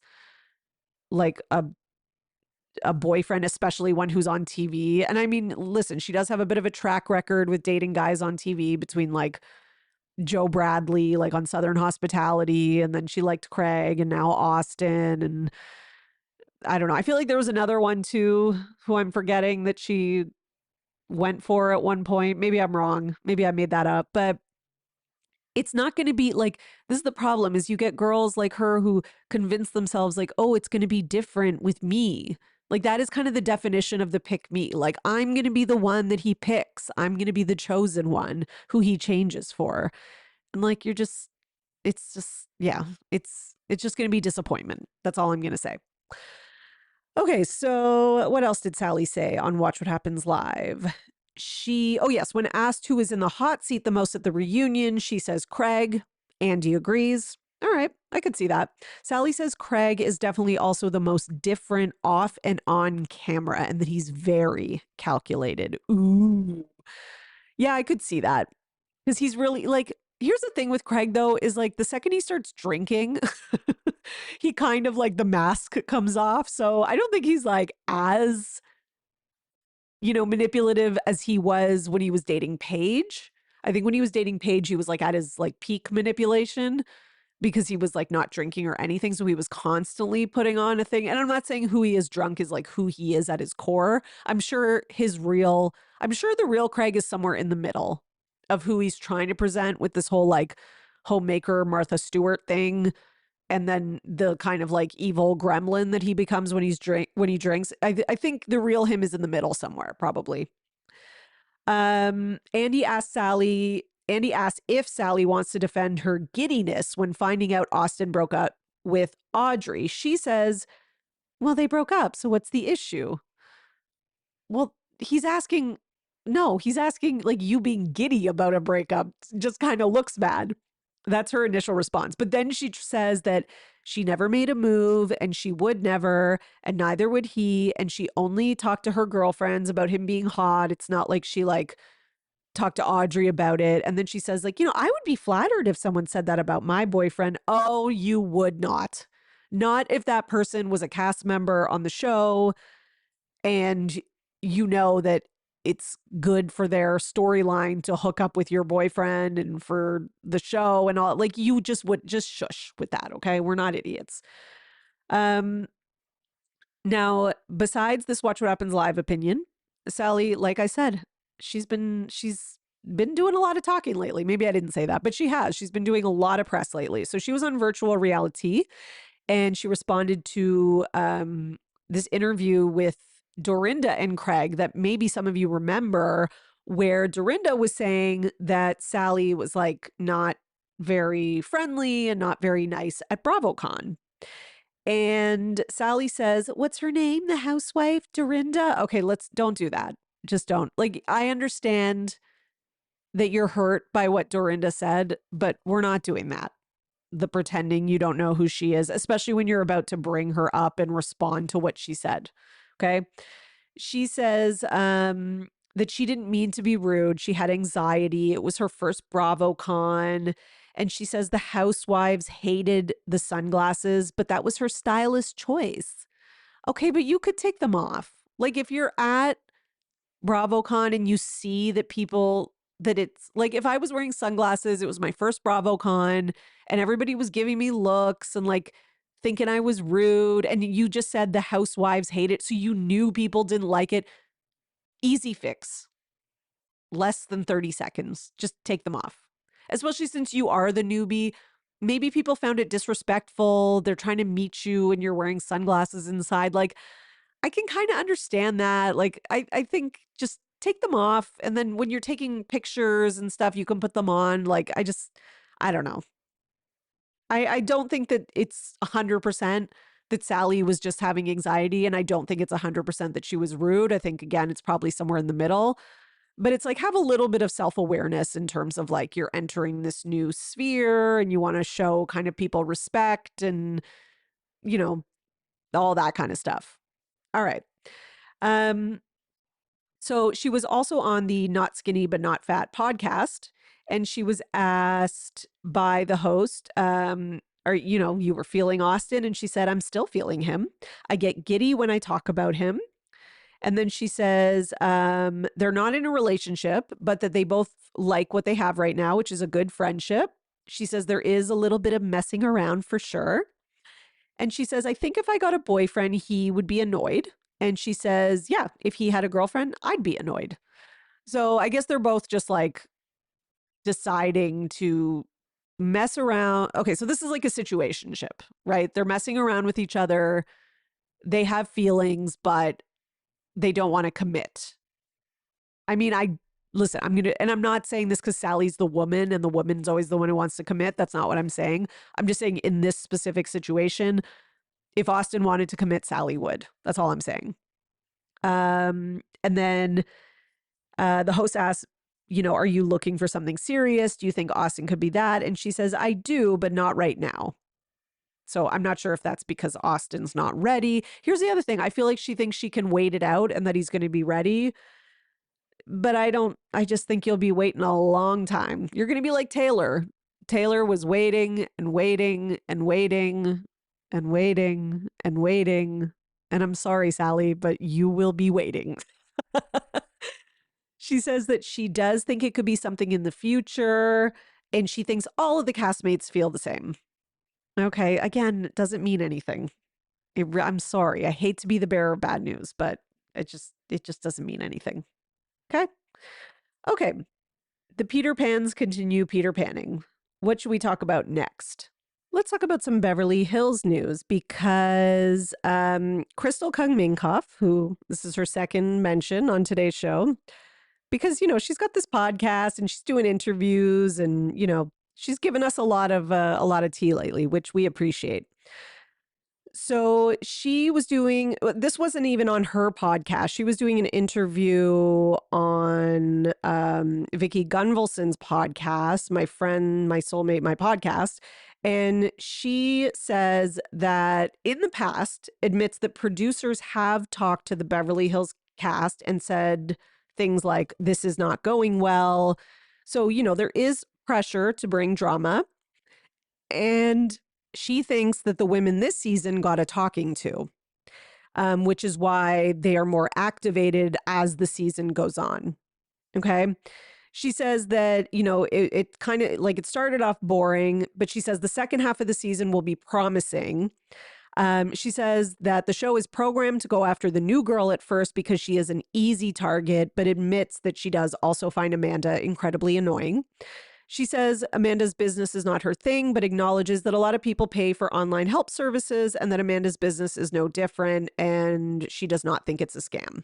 like a boyfriend, especially one who's on TV. And I mean, listen, she does have a bit of a track record with dating guys on TV between like Joe Bradley, like on Southern Hospitality, and then she liked Craig and now Austin. And I don't know. I feel like there was another one too, who I'm forgetting that she went for at one point. Maybe I'm wrong. Maybe I made that up, but it's not going to be like, this is the problem is you get girls like her who convince themselves like, oh, it's going to be different with me. Like that is kind of the definition of the pick me. Like I'm going to be the one that he picks. I'm going to be the chosen one who he changes for. And like, it's just, yeah, it's just going to be disappointment. That's all I'm going to say. Okay, so what else did Sally say on Watch What Happens Live? Oh yes, when asked who was in the hot seat the most at the reunion, she says Craig. Andy agrees. All right, I could see that. Sally says Craig is definitely also the most different off and on camera and that he's very calculated. Ooh. Yeah, I could see that. Because he's really like, here's the thing with Craig though, is like the second he starts drinking, he kind of like the mask comes off. So I don't think he's like as, you know, manipulative as he was when he was dating Paige. I think when he was dating Paige, he was like at his like peak manipulation because he was like not drinking or anything. So he was constantly putting on a thing. And I'm not saying who he is drunk is like who he is at his core. I'm sure the real Craig is somewhere in the middle of who he's trying to present with this whole like homemaker Martha Stewart thing, and then the kind of like evil gremlin that he becomes when he drinks. I think the real him is in the middle somewhere, probably. Andy asks if Sally wants to defend her giddiness when finding out Austin broke up with Audrey. She says, well, they broke up, so what's the issue? Well, he's asking, no, he's asking like you being giddy about a breakup just kind of looks bad. That's her initial response. But then she says that she never made a move and she would never, and neither would he. And she only talked to her girlfriends about him being hot. It's not like she like talked to Audrey about it. And then she says, like, I would be flattered if someone said that about my boyfriend. Oh, you would not. Not if that person was a cast member on the show and you know that it's good for their storyline to hook up with your boyfriend and for the show and all. Like, you just would just shush with that. Okay. We're not idiots. Now, besides this Watch What Happens Live opinion, Sally, like I said, she's been doing a lot of talking lately. Maybe I didn't say that, but she has. She's been doing a lot of press lately. So she was on virtual reality and she responded to this interview with Dorinda and Craig that maybe some of you remember, where Dorinda was saying that Sally was like not very friendly and not very nice at BravoCon. And Sally says, what's her name? The housewife, Dorinda? Okay, don't do that. Just don't. Like, I understand that you're hurt by what Dorinda said, but we're not doing that. The pretending you don't know who she is, especially when you're about to bring her up and respond to what she said. Okay. She says that she didn't mean to be rude. She had anxiety. It was her first BravoCon. And she says the housewives hated the sunglasses, but that was her stylist choice. Okay, but you could take them off. Like, if you're at BravoCon and you see that that it's like, if I was wearing sunglasses, it was my first BravoCon and everybody was giving me looks and like thinking I was rude. And you just said the housewives hate it. So you knew people didn't like it. Easy fix. Less than 30 seconds. Just take them off. Especially since you are the newbie. Maybe people found it disrespectful. They're trying to meet you and you're wearing sunglasses inside. Like, I can kind of understand that. Like, I think just take them off. And then when you're taking pictures and stuff, you can put them on. Like, I don't know. I don't think that it's 100% that Sally was just having anxiety. And I don't think it's 100% that she was rude. I think, again, it's probably somewhere in the middle. But it's like, have a little bit of self-awareness in terms of like, you're entering this new sphere and you want to show kind of people respect and, all that kind of stuff. All right. So she was also on the Not Skinny But Not Fat podcast, and she was asked by the host, you were feeling Austin? And she said, I'm still feeling him. I get giddy when I talk about him. And then she says they're not in a relationship, but that they both like what they have right now, which is a good friendship. She says there is a little bit of messing around for sure. And she says, I think if I got a boyfriend, he would be annoyed. And she says, yeah, if he had a girlfriend, I'd be annoyed. So I guess they're both just like deciding to mess around. Okay, so this is like a situationship, right? They're messing around with each other. They have feelings, but they don't want to commit. I mean, listen, I'm not saying this because Sally's the woman and the woman's always the one who wants to commit. That's not what I'm saying. I'm just saying in this specific situation, if Austin wanted to commit, Sally would. That's all I'm saying. And then the host asks, are you looking for something serious? Do you think Austin could be that? And she says, I do, but not right now. So I'm not sure if that's because Austin's not ready. Here's the other thing. I feel like she thinks she can wait it out and that he's going to be ready. But I just think you'll be waiting a long time. You're going to be like Taylor. Taylor was waiting and waiting and waiting and waiting and waiting. And I'm sorry, Sally, but you will be waiting. She says that she does think it could be something in the future. And she thinks all of the castmates feel the same. Okay, again, doesn't mean anything. I'm sorry. I hate to be the bearer of bad news, but it just doesn't mean anything. Okay? Okay. The Peter Pans continue Peter Panning. what should we talk about next? Let's talk about some Beverly Hills news because Crystal Kung Minkoff, who this is her second mention on today's show, because, she's got this podcast and she's doing interviews and, she's given us a lot of tea lately, which we appreciate. So she was doing, this wasn't even on her podcast. She was doing an interview on Vicky Gunvalson's podcast, my friend, my soulmate, my podcast. And she says that in the past, admits that producers have talked to the Beverly Hills cast and said things like, this is not going well. So, there is pressure to bring drama. And she thinks that the women this season got a talking to, which is why they are more activated as the season goes on. Okay. She says that, it kind of like it started off boring, but she says the second half of the season will be promising. She says that the show is programmed to go after the new girl at first because she is an easy target, but admits that she does also find Amanda incredibly annoying. She says Amanda's business is not her thing, but acknowledges that a lot of people pay for online help services and that Amanda's business is no different, and she does not think it's a scam.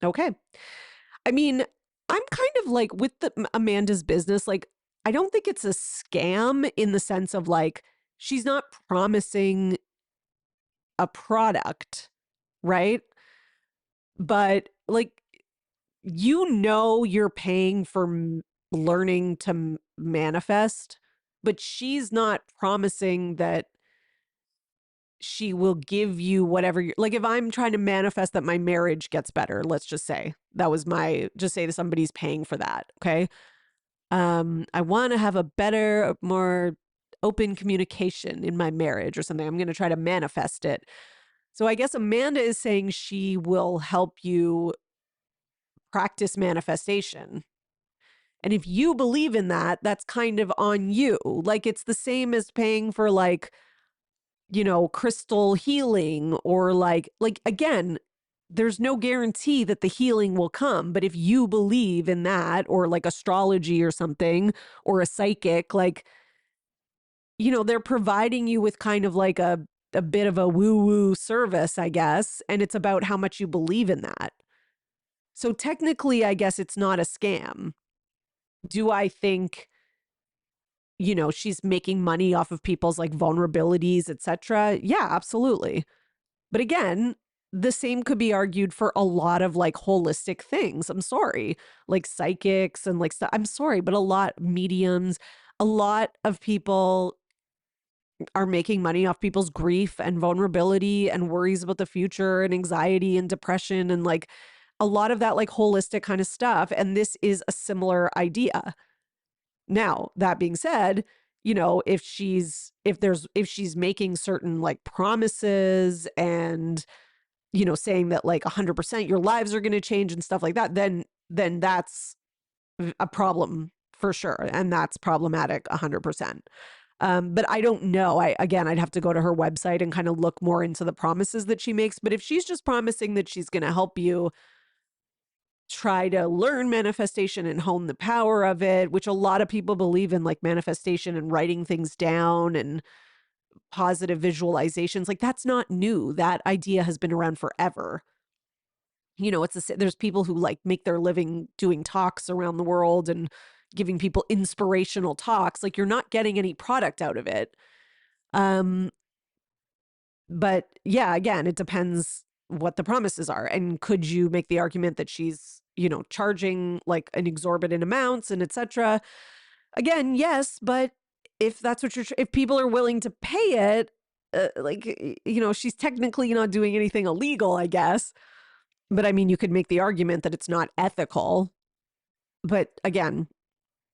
Okay. I mean, I'm kind of like with Amanda's business, like, I don't think it's a scam in the sense of like, she's not promising a product, right? But like, you're paying for learning to manifest, but she's not promising that she will give you whatever you're like. If I'm trying to manifest that my marriage gets better, let's just say just say that somebody's paying for that. Okay. I want to have a better, more open communication in my marriage or something. I'm going to try to manifest it. So I guess Amanda is saying she will help you practice manifestation. And if you believe in that, that's kind of on you. Like, it's the same as paying for like, crystal healing or like again, there's no guarantee that the healing will come. But if you believe in that, or like astrology or something, or a psychic, like, they're providing you with kind of like a bit of a woo-woo service, I guess. And it's about how much you believe in that. So technically, I guess it's not a scam. Do I think, she's making money off of people's like vulnerabilities, etc.? Yeah, absolutely. But again, the same could be argued for a lot of like holistic things. I'm sorry, like psychics and like stuff. I'm sorry, but a lot mediums, a lot of people are making money off people's grief and vulnerability and worries about the future and anxiety and depression and like a lot of that like holistic kind of stuff. And this is a similar idea. Now, that being said, if she's making certain like promises and, saying that like 100% your lives are going to change and stuff like that, then that's a problem for sure. And that's problematic 100%. But I don't know. I'd have to go to her website and kind of look more into the promises that she makes. But if she's just promising that she's going to help you try to learn manifestation and hone the power of it, which a lot of people believe in, like manifestation and writing things down and positive visualizations, like that's not new. That idea has been around forever. There's people who like make their living doing talks around the world and giving people inspirational talks. Like, you're not getting any product out of it. But yeah, again, it depends what the promises are. And could you make the argument that she's, charging like an exorbitant amounts and etc.? Again, yes, but if that's what if people are willing to pay it, she's technically not doing anything illegal, I guess. But I mean, you could make the argument that it's not ethical. But again,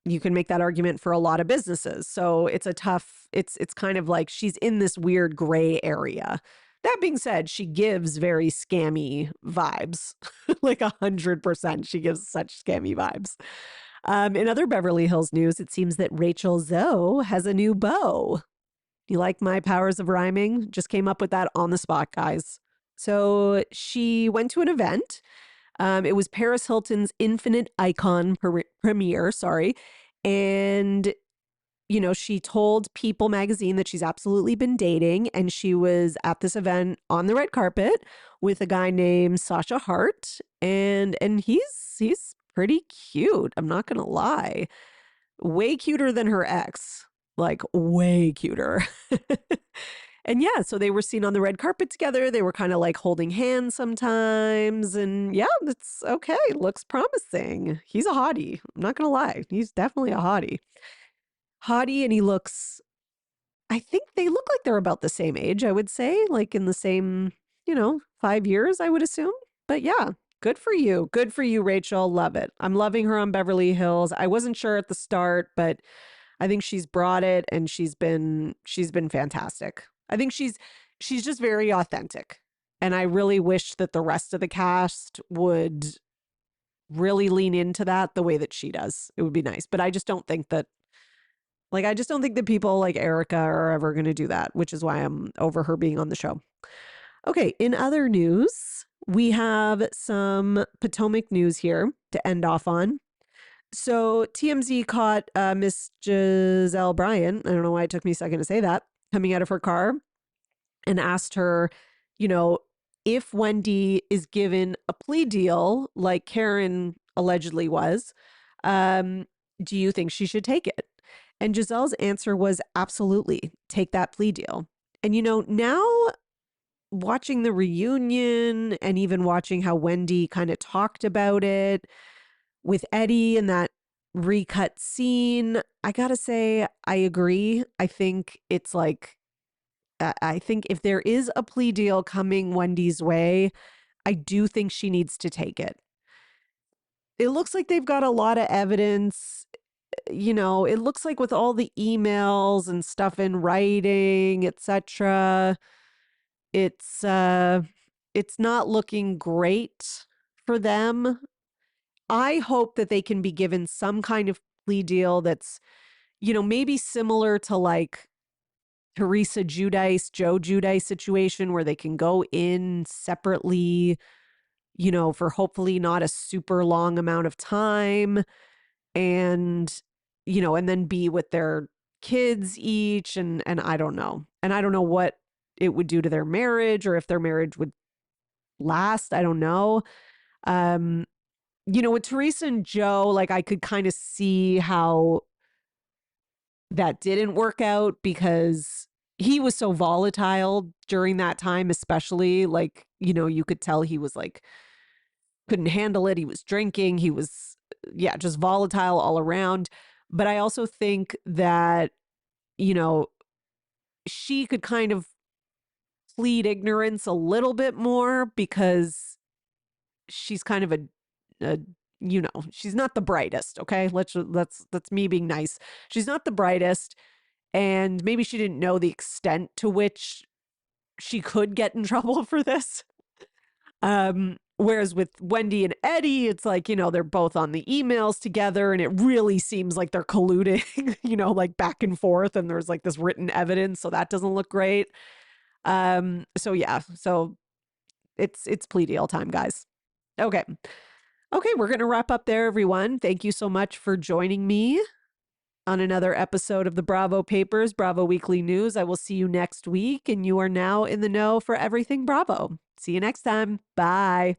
you can make that argument for a lot of businesses. So it's kind of like she's in this weird gray area. That being said, she gives very scammy vibes, like 100%. She gives such scammy vibes. In other Beverly Hills news, it seems that Rachel Zoe has a new beau. You like my powers of rhyming? Just came up with that on the spot, guys. So she went to an event. It was Paris Hilton's Infinite Icon premiere, and she told People magazine that she's absolutely been dating, and she was at this event on the red carpet with a guy named Sasha Hart, and he's pretty cute. I'm not gonna lie, way cuter than her ex, like way cuter. And yeah, so they were seen on the red carpet together. They were kind of like holding hands sometimes. And yeah, it's okay. Looks promising. He's a hottie. I'm not going to lie. He's definitely a hottie. Hottie, and he looks, I think they look like they're about the same age, I would say, like in the same, 5 years, I would assume. But yeah, good for you. Good for you, Rachel. Love it. I'm loving her on Beverly Hills. I wasn't sure at the start, but I think she's brought it, and she's been fantastic. I think she's just very authentic. And I really wish that the rest of the cast would really lean into that the way that she does. It would be nice. But I just don't think that people like Erica are ever going to do that, which is why I'm over her being on the show. Okay, in other news, we have some Potomac news here to end off on. So TMZ caught Miss Giselle Bryant, I don't know why it took me a second to say that, coming out of her car and asked her, if Wendy is given a plea deal like Karen allegedly was, do you think she should take it? And Giselle's answer was absolutely, take that plea deal. And now watching the reunion and even watching how Wendy kind of talked about it with Eddie and that recut scene, I gotta say, I agree. I think it's like, I think if there is a plea deal coming Wendy's way, I do think she needs to take it. It looks like they've got a lot of evidence. It looks like with all the emails and stuff in writing, etc., it's not looking great for them. I hope that they can be given some kind of plea deal that's, maybe similar to like Teresa Giudice, Joe Giudice situation, where they can go in separately, for hopefully not a super long amount of time, and, and then be with their kids each. And I don't know. And I don't know what it would do to their marriage, or if their marriage would last. I don't know. With Teresa and Joe, like I could kind of see how that didn't work out, because he was so volatile during that time, especially like, you could tell he was like, couldn't handle it. He was drinking. He was, yeah, just volatile all around. But I also think that, she could kind of plead ignorance a little bit more, because she's kind of a she's not the brightest. Okay. That's me being nice. She's not the brightest. And maybe she didn't know the extent to which she could get in trouble for this. Whereas with Wendy and Eddie, it's like, they're both on the emails together, and it really seems like they're colluding, like back and forth, and there's like this written evidence. So that doesn't look great. So yeah, so it's plea deal time, guys. Okay. Okay, we're going to wrap up there, everyone. Thank you so much for joining me on another episode of the Bravo Papers, Bravo Weekly News. I will see you next week, and you are now in the know for everything Bravo. See you next time. Bye.